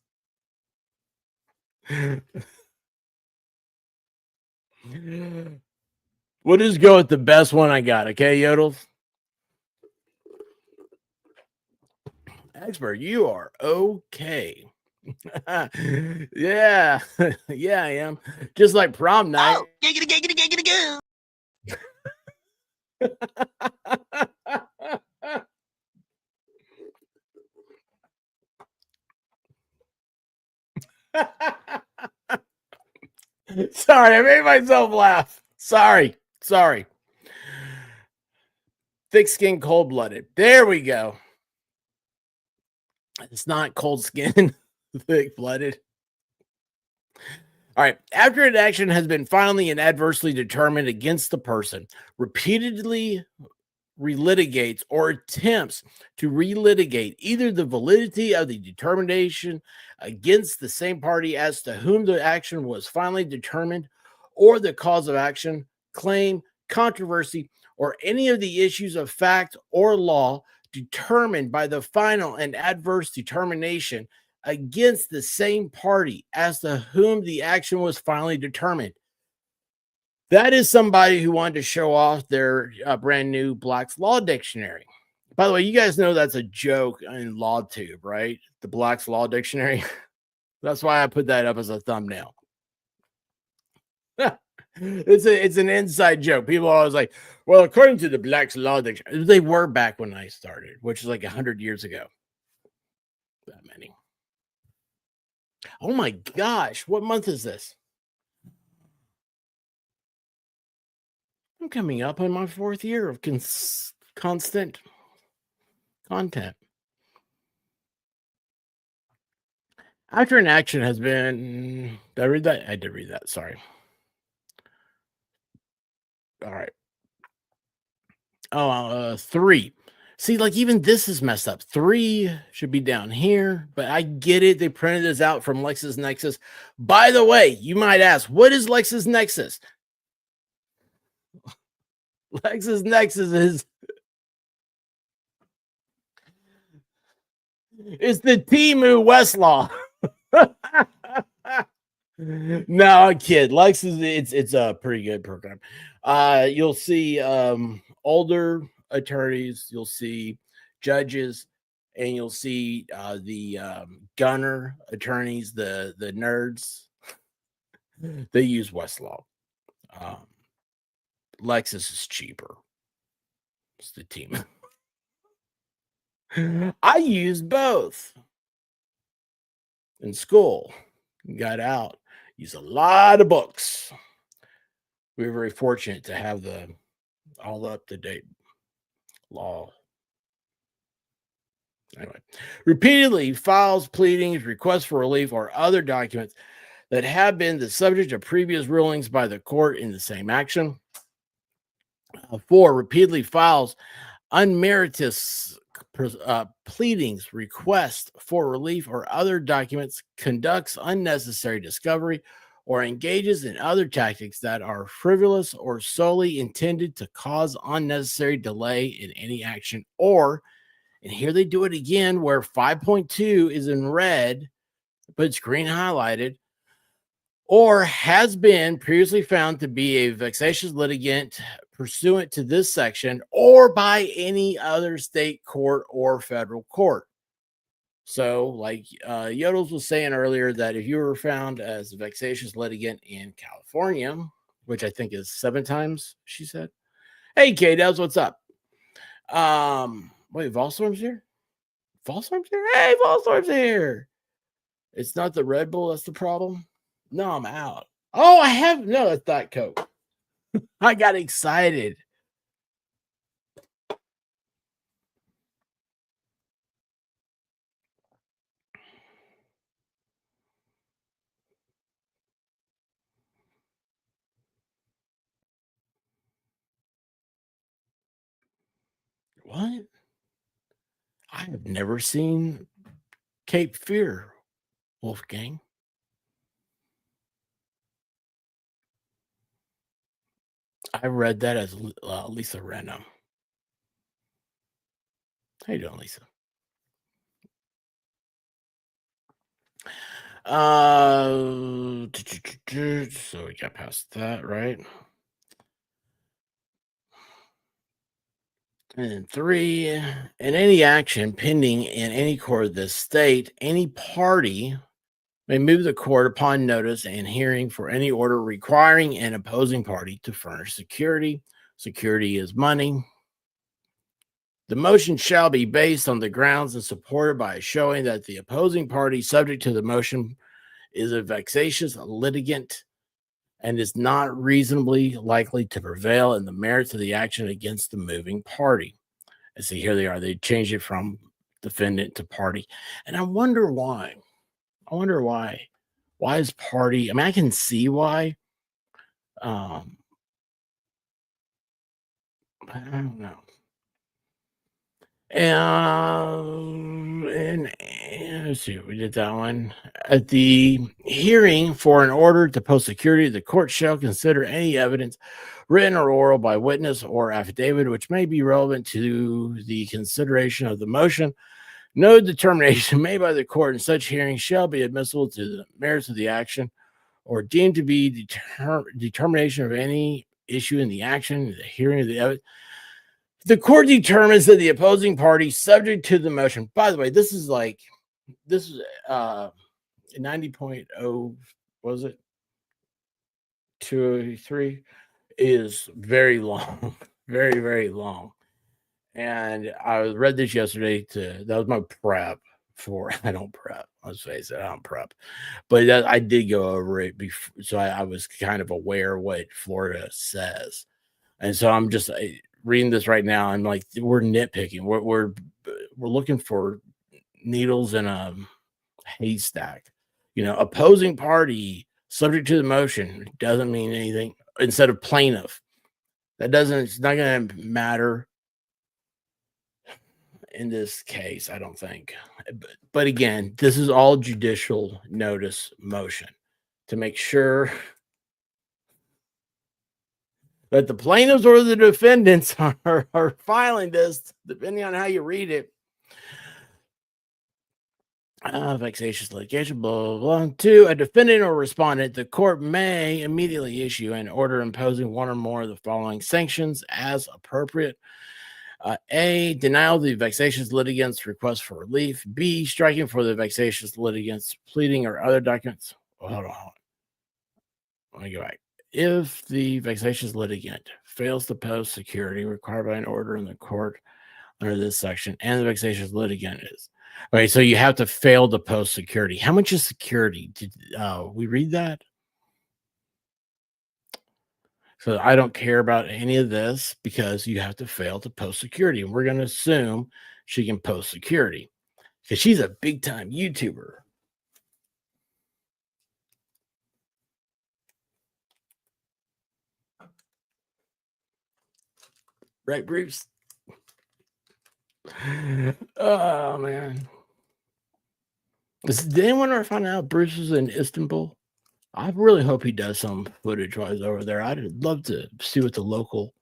We'll just go with the best one I got, okay, Yodels? Expert, you are okay. Yeah, yeah, I am. Just like prom night. Oh, giggity, giggity, giggity, goo. right, I made myself laugh. Sorry. Thick-skinned, cold-blooded. There we go. It's not cold skin, thick-blooded. All right. After an action has been finally and adversely determined against the person, repeatedly relitigates or attempts to relitigate either the validity of the determination against the same party as to whom the action was finally determined, or the cause of action, claim, controversy, or any of the issues of fact or law determined by the final and adverse determination against the same party as to whom the action was finally determined. That is somebody who wanted to show off their brand new Black's Law Dictionary. By the way, you guys know that's a joke in LawTube, right? The Black's Law Dictionary. That's why I put that up as a thumbnail. It's an inside joke. People are always like, well, according to the Black's Law Dictionary, they were back when I started, which is like 100 years ago. That many. Oh my gosh, what month is this? I'm coming up on my 4th year of constant content. After an action has been... Did I read that? I did read that. Sorry. All right. 3. See, like even this is messed up. 3 should be down here, but I get it. They printed this out from LexisNexis. By the way, you might ask, what is LexisNexis? LexisNexis is the Temu Westlaw. No, kid. It's a pretty good program. You'll see older attorneys, you'll see judges, and you'll see the gunner attorneys, the nerds. They use Westlaw. Lexis is cheaper. It's the team. I used both in school. Got out. Used a lot of books. We were very fortunate to have the all up-to-date law. Anyway, repeatedly files pleadings, requests for relief, or other documents that have been the subject of previous rulings by the court in the same action. 4, repeatedly files unmerited pleadings, requests for relief, or other documents, conducts unnecessary discovery, or engages in other tactics that are frivolous or solely intended to cause unnecessary delay in any action. Or, and here they do it again, where 5.2 is in red, but it's green highlighted, or has been previously found to be a vexatious litigant pursuant to this section, or by any other state court or federal court. So, like Yodels was saying earlier, that if you were found as a vexatious litigant in California, which I think is 7 times, she said. Hey, K-Dubs, what's up? Wait, Volstorm's here? Volstorm's here? Hey, Volstorm's here! It's not the Red Bull that's the problem? No, I'm out. Oh, I have... No, that's Diet Coke. I got excited. What? I have never seen Cape Fear, Wolfgang. I read that as Lisa Renham. How you doing, Lisa? So we got past that, right? And 3, in any action pending in any court of this state, any party may move the court upon notice and hearing for any order requiring an opposing party to furnish security. Security is money. The motion shall be based on the grounds and supported by showing that the opposing party subject to the motion is a vexatious litigant and is not reasonably likely to prevail in the merits of the action against the moving party. And see, here they are. They changed it from defendant to party. And I wonder why. Why is party? I mean, I can see why. I don't know. And let's see, we did that one. At the hearing for an order to post security, the court shall consider any evidence, written or oral, by witness or affidavit, which may be relevant to the consideration of the motion. No determination made by the court in such hearing shall be admissible to the merits of the action or deemed to be determination of any issue in the action, the hearing of the evidence. The court determines that the opposing party subject to the motion. By the way, this is 90.0, was it? 203 is very long, very, very long. And I read this yesterday that was my prep for, I don't prep, let's face it, I don't prep. But I did go over it before, so I was kind of aware what Florida says. And so I'm just reading this right now. I'm like, we're nitpicking. We're looking for needles in a haystack. Opposing party subject to the motion doesn't mean anything. Instead of plaintiff, it's not going to matter in this case, I don't think. But again, this is all judicial notice motion to make sure that the plaintiffs or the defendants are filing this, depending on how you read it. Vexatious litigation, blah, blah, blah. To a defendant or respondent, the court may immediately issue an order imposing one or more of the following sanctions as appropriate. A, denial of the vexatious litigant's request for relief. B, striking for the vexatious litigant's pleading or other documents. Hold on. Let me go back. If the vexatious litigant fails to post security required by an order in the court under this section, and the vexatious litigant is. Okay, so you have to fail to post security. How much is security? Did we read that? So I don't care about any of this because you have to fail to post security. And we're going to assume she can post security because she's a big time YouTuber. Right, Bruce? Oh, man. Did anyone ever find out Bruce is in Istanbul? I really hope he does some footage while he's over there. I'd love to see what the local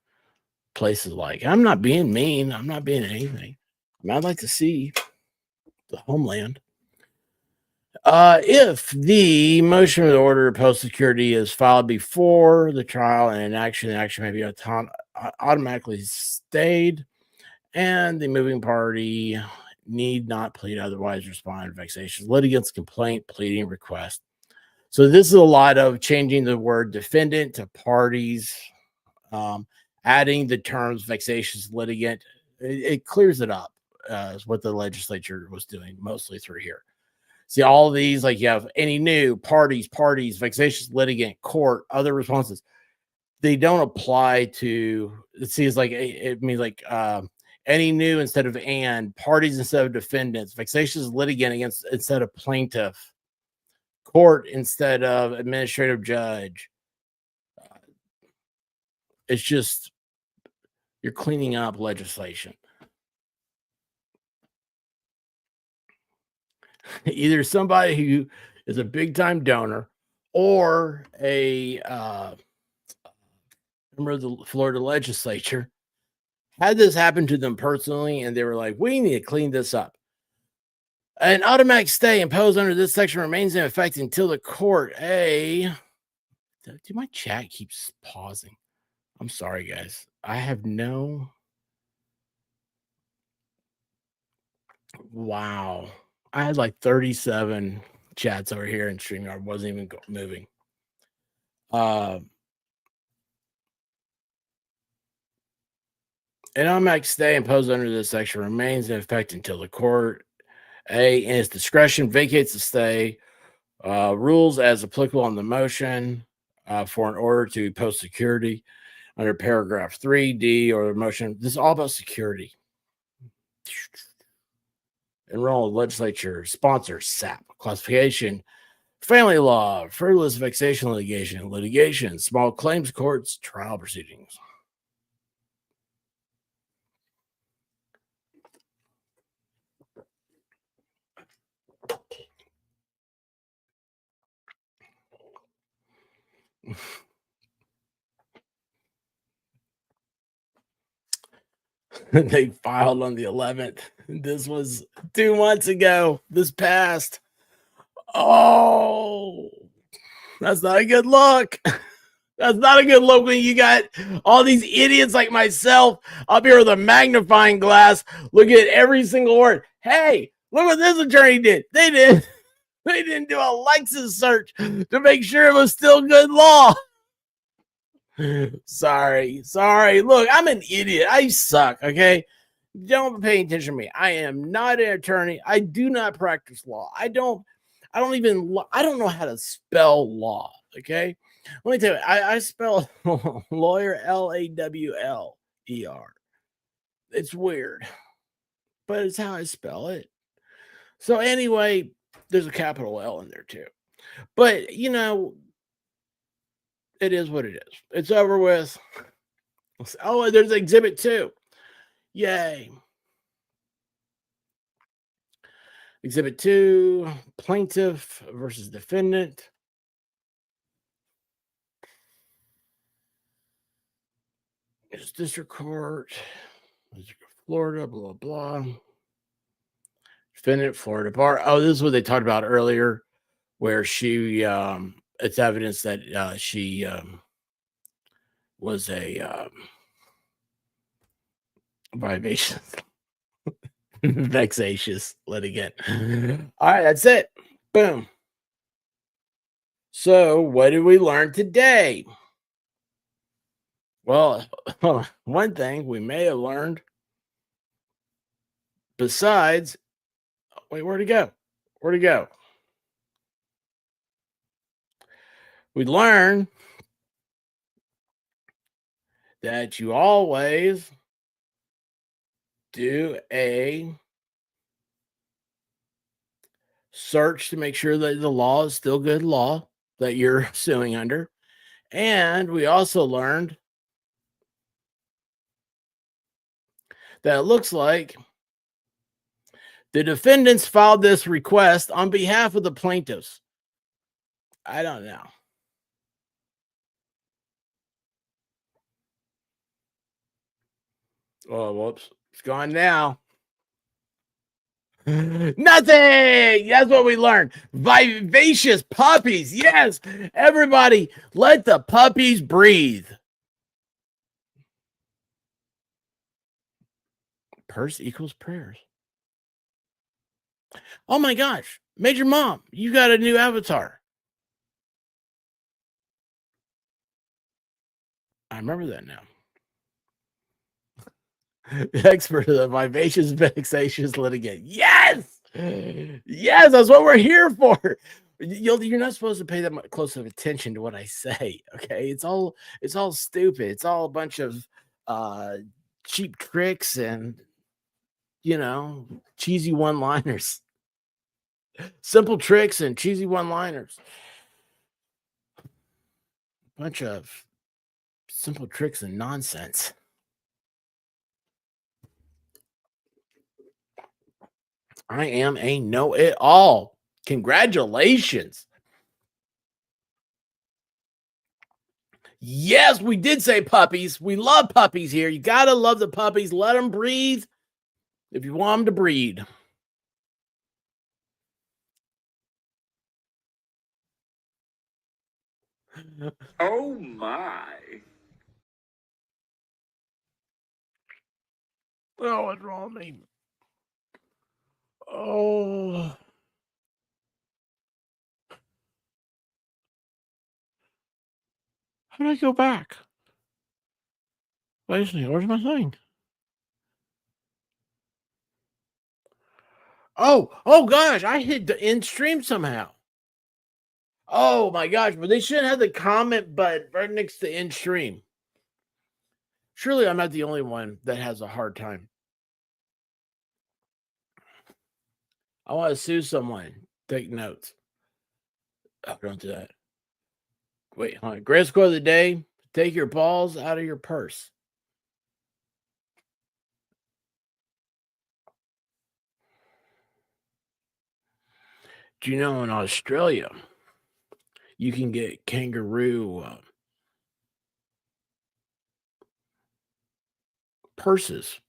place is like. I'm not being mean. I'm not being anything. I'd like to see the homeland. If the motion of the order to post security is filed before the trial and the action may be automatically stayed, and the moving party need not plead otherwise respond to vexatious litigant's complaint, pleading, request. So this is a lot of changing the word defendant to parties, adding the terms vexatious litigant. It clears it up, is what the legislature was doing mostly through here. See, all of these, like you have any new parties, vexatious litigant, court, other responses. They don't apply to, it's like, it means like any new instead of and, parties instead of defendants, vexatious litigant instead of plaintiff, court instead of administrative judge. It's just, you're cleaning up legislation. Either somebody who is a big time donor or a member of the Florida legislature had this happen to them personally, and they were like, we need to clean this up. An automatic stay imposed under this section remains in effect until the court my chat keeps pausing. I'm sorry, guys. I have no. Wow. I had like 37 chats over here in StreamYard. Wasn't even moving. An automatic stay imposed under this section remains in effect until the court, in its discretion, vacates the stay, rules as applicable on the motion, for an order to post security under paragraph 3D or motion. This is all about security. Enroll legislature, sponsor, SAP, classification, family law, frivolous vexation litigation, small claims courts, trial proceedings. They filed on the 11th. This was 2 months ago. This passed. Oh, that's not a good look. That's not a good look when you got all these idiots like myself up here with a magnifying glass looking at every single word. Hey, look what this attorney did. They didn't do a Lexis search to make sure it was still good law. Sorry. Look, I'm an idiot. I suck, okay? Don't pay attention to me. I am not an attorney. I do not practice law. I don't know how to spell law, okay? Let me tell you, I spell lawyer Lawler. It's weird, but it's how I spell it. So anyway, there's a capital L in there too. But, you know, it is what it is. It's over with. Oh, there's exhibit 2. Yay. Exhibit 2, plaintiff versus defendant. It's district court, District of Florida, blah, blah. Defendant, Florida bar. Oh, this is what they talked about earlier, where she, it's evidence that she was a vivacious, vexatious litigant. All right, that's it. Boom. So, what did we learn today? Well, one thing we may have learned, besides, wait, where'd it go? We learned that you always do a search to make sure that the law is still good law that you're suing under. And we also learned that it looks like the defendants filed this request on behalf of the plaintiffs. I don't know. Oh, whoops. It's gone now. Nothing. That's what we learned. Vivacious puppies. Yes. Everybody, let the puppies breathe. Purse equals prayers. Oh my gosh. Major Mom, you got a new avatar. I remember that now. Expert of the vivacious, vexatious litigant. Yes, that's what we're here for. You're not supposed to pay that much close of attention to what I say. Okay, it's all stupid. It's all a bunch of cheap tricks and cheesy one-liners. Simple tricks and cheesy one-liners. Bunch of simple tricks and nonsense. I am a know-it-all. Congratulations. Yes, we did say puppies. We love puppies here. You got to love the puppies. Let them breathe if you want them to breed. Oh my. Oh, what's wrong with me? Oh. How did I go back? Wait a second, where's my thing? Oh gosh, I hit the end stream somehow. Oh my gosh, but they shouldn't have the comment button right next to end stream. Surely I'm not the only one that has a hard time. I want to sue someone. Take notes. Oh, don't do that. Wait, hold on. Greatest quote of the day: take your balls out of your purse. Do you know in Australia you can get kangaroo purses?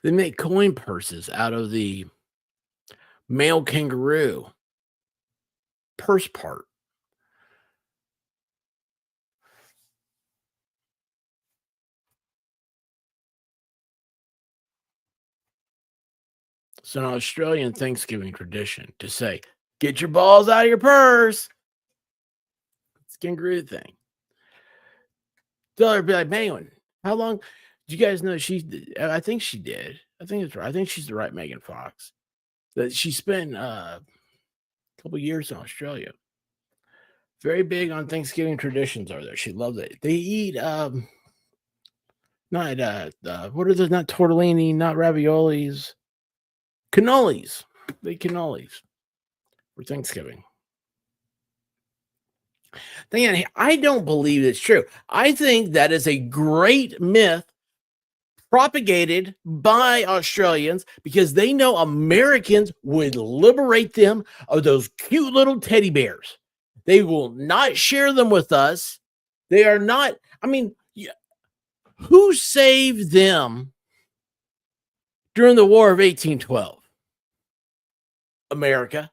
They make coin purses out of the male kangaroo purse part. It's an Australian Thanksgiving tradition to say, get your balls out of your purse. It's a kangaroo thing. Tell her, be like, man, how long? Do you guys know I think she did. I think it's right. I think she's the right Megan Fox. That she spent a couple years in Australia. Very big on Thanksgiving traditions are there. She loves it. They eat not what are those? Not tortellini, not raviolis, cannolis. They eat cannolis for Thanksgiving. Again, I don't believe it's true. I think that is a great myth propagated by Australians because they know Americans would liberate them of those cute little teddy bears. They will not share them with us. They are not, I mean, who saved them during the War of 1812? America.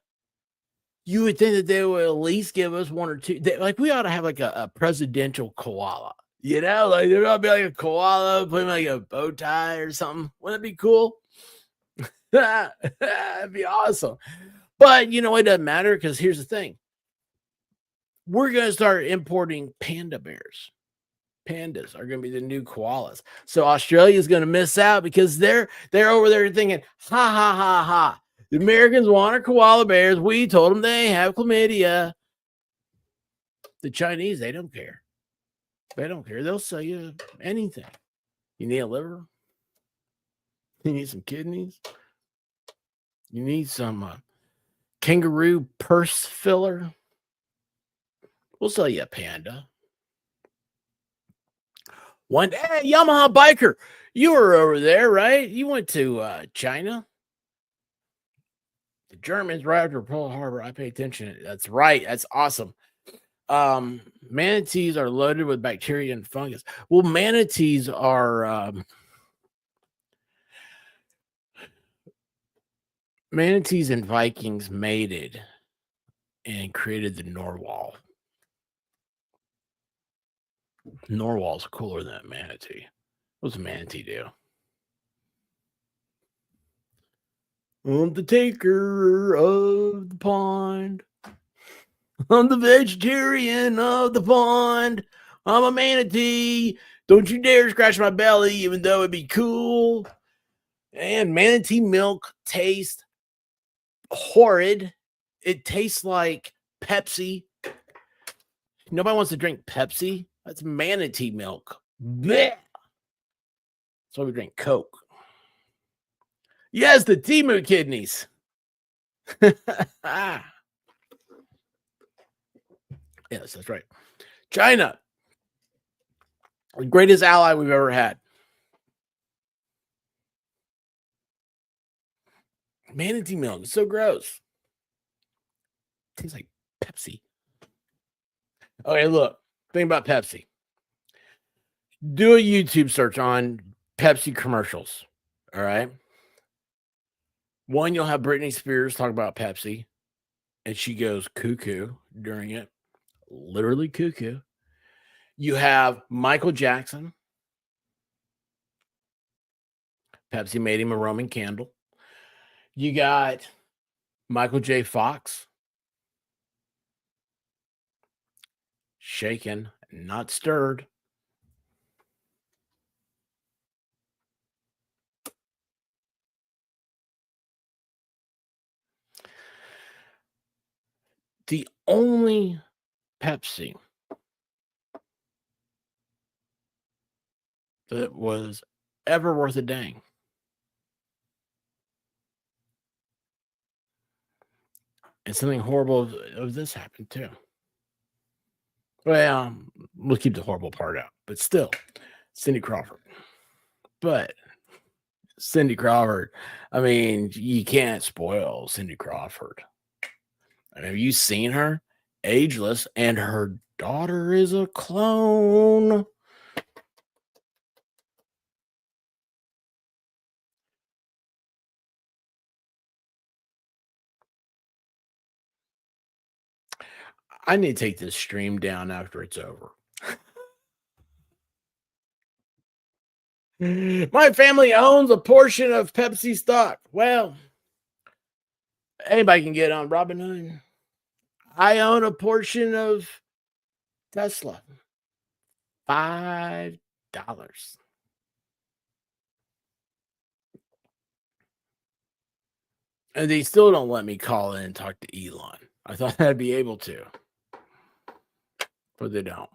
You would think that they would at least give us one or two. Like, we ought to have like a presidential koala. You know, like there ought to be like a koala putting like a bow tie or something. Wouldn't it be cool? That'd be awesome. But you know, it doesn't matter because here's the thing. We're going to start importing panda bears. Pandas are going to be the new koalas. So Australia is going to miss out because they're over there thinking, ha, ha, ha, ha. The Americans want our koala bears. We told them they have chlamydia. The Chinese, they don't care. They don't care. They'll sell you anything. You need a liver? You need some kidneys? You need some kangaroo purse filler? We'll sell you a panda. One day, Yamaha biker, you were over there, right? You went to China. The Germans right after Pearl Harbor. I pay attention. That's right. That's awesome. Manatees are loaded with bacteria and fungus. Well, manatees are manatees and Vikings mated and created the narwhal. Narwhal's cooler than a manatee. What's a manatee do? I'm the taker of the pond. I'm the vegetarian of the pond. I'm a manatee. Don't you dare scratch my belly, even though it'd be cool. And manatee milk tastes horrid. It tastes like Pepsi. Nobody wants to drink Pepsi. That's manatee milk. Blech. So we drink Coke. Yes, the Timu kidneys. Yes, that's right. China, the greatest ally we've ever had. Manatee milk is so gross. Tastes like Pepsi. Okay, look, think about Pepsi. Do a YouTube search on Pepsi commercials. All right. One, you'll have Britney Spears talk about Pepsi, and she goes cuckoo during it. Literally cuckoo. You have Michael Jackson. Pepsi made him a Roman candle. You got Michael J. Fox. Shaken, not stirred. the only Pepsi that was ever worth a dang. And something horrible of this happened too. Well, we'll keep the horrible part out, but still, Cindy Crawford. But Cindy Crawford, I mean, you can't spoil Cindy Crawford. I mean, have you seen her? Ageless, and her daughter is a clone. I need to take this stream down after it's over. My family owns a portion of Pepsi stock. Well, anybody can get on Robinhood. I own a portion of Tesla. $5. And they still don't let me call in and talk to Elon. I thought I'd be able to, but they don't.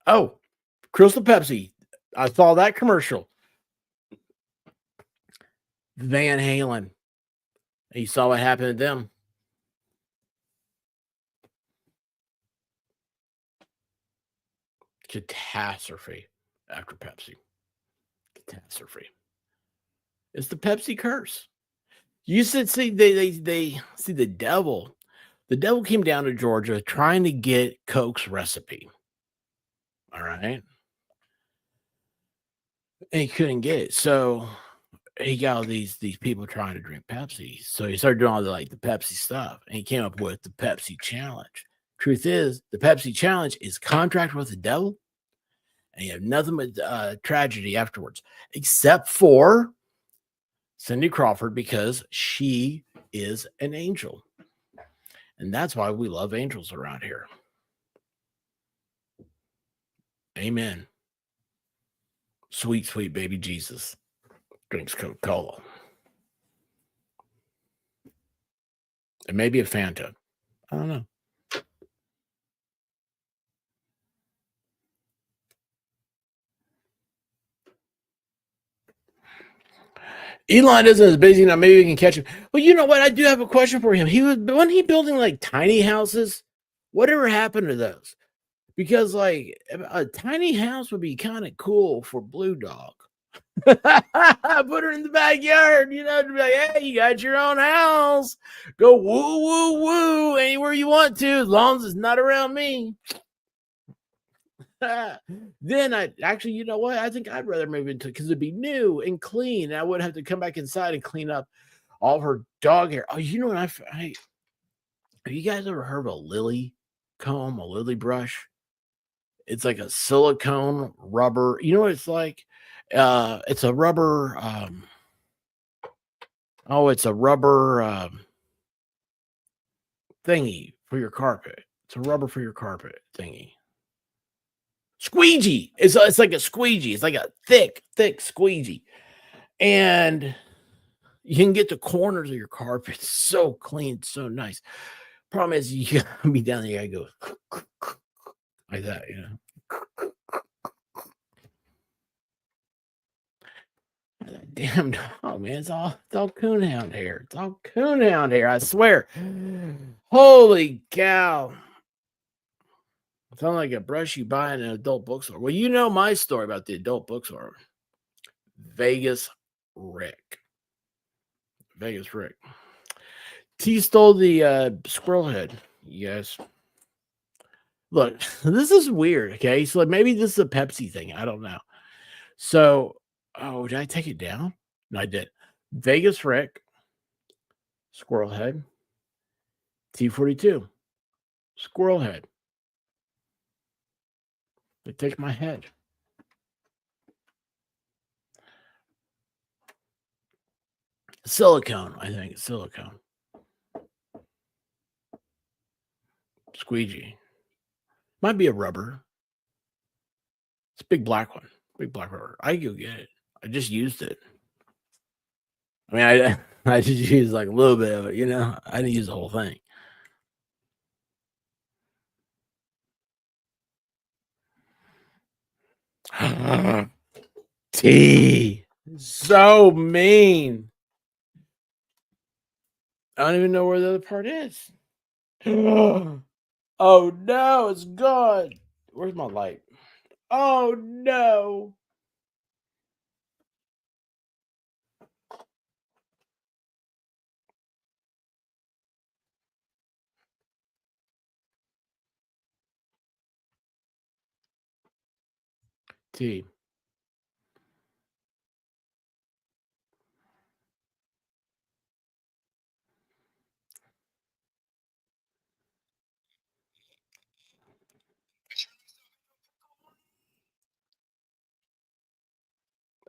Oh, Crystal Pepsi. I saw that commercial. Van Halen. You saw what happened to them. Catastrophe after Pepsi. Catastrophe. It's the Pepsi curse. You said, see, they see the devil. The devil came down to Georgia trying to get Coke's recipe. All right. And he couldn't get it. So he got all these people trying to drink Pepsi. So he started doing all the Pepsi stuff. And he came up with the Pepsi challenge. Truth is, the Pepsi challenge is contract with the devil. And you have nothing but tragedy afterwards, except for Cindy Crawford, because she is an angel. And that's why we love angels around here. Amen. Sweet, sweet baby Jesus drinks Coca-Cola. And maybe a Fanta. I don't know. Elon isn't as busy now. Maybe we can catch him. Well, you know what? I do have a question for him. Wasn't he building tiny houses? Whatever happened to those? Because a tiny house would be kind of cool for Blue Dog. Put her in the backyard, to be like, hey, you got your own house. Go woo, woo, woo anywhere you want to, as long as it's not around me. Then you know what? I think I'd rather move into it because it'd be new and clean. And I wouldn't have to come back inside and clean up all of her dog hair. Oh, you know what? Have you guys ever heard of a lily comb, a lily brush? It's like a silicone rubber. You know what it's like? It's a rubber. It's a rubber thingy for your carpet. It's a rubber for your carpet thingy. Squeegee. It's like a squeegee. It's like a thick squeegee. And you can get the corners of your carpet so clean, so nice. Problem is, you gotta be down there. You gotta go like that, Damn dog, man. It's all coonhound hair. It's all coonhound hair, I swear. Holy cow. Sound like a brush you buy in an adult bookstore. Well, you know my story about the adult bookstore. Vegas Rick. T stole the squirrel head, you guys. Look, this is weird, okay? So maybe this is a Pepsi thing. I don't know. So, did I take it down? No, I did. Vegas Rick, squirrel head, T42, squirrel head. They take my head. Silicone, I think. Silicone. Squeegee. Might be a rubber. It's a big black one. Big black rubber. I can go get it. I just used it. I mean, I just used like a little bit of it, you know. I didn't use the whole thing. T. So mean. I don't even know where the other part is. Oh no, it's gone. Where's my light? Oh no. T.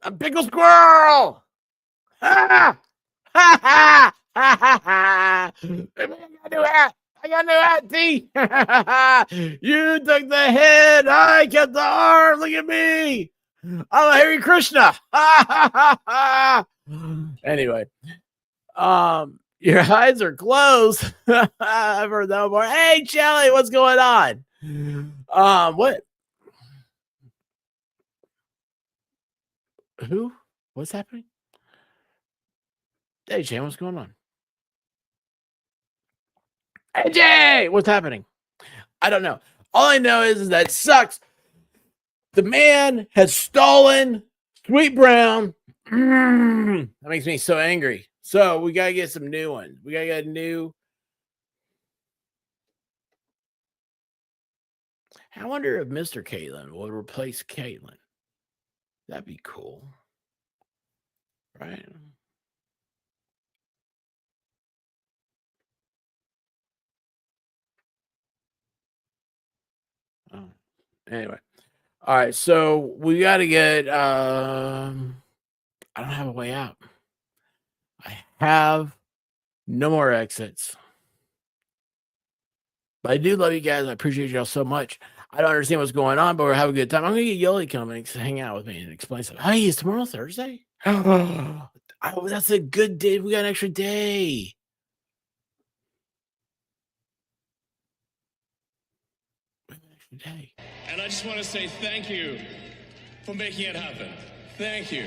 A pickle squirrel. Ah! Ha ha! Ha ha ha! I got a new hat. I got a new hat, T. You took the head. I kept the arm. Look at me. I'm a Hare Krishna. Anyway, your eyes are closed. I've heard that before. Hey, Shelly, what's going on? What? Who? What's happening? Hey, Jay, what's going on? Hey, Jay, what's happening? I don't know. All I know is that sucks. The man has stolen Sweet Brown. That makes me so angry. So we got to get some new ones. We got to get a new. I wonder if Mr. Caitlin will replace Caitlin. That'd be cool. Right? Oh. Anyway. All right. So we got to get. I don't have a way out. I have no more exits. But I do love you guys. I appreciate y'all so much. I don't understand what's going on, but we're having a good time. I'm going to get Yoli coming and hang out with me and explain something. Hey, is tomorrow Thursday? Oh, that's a good day. We got an extra day. And I just want to say thank you for making it happen. Thank you.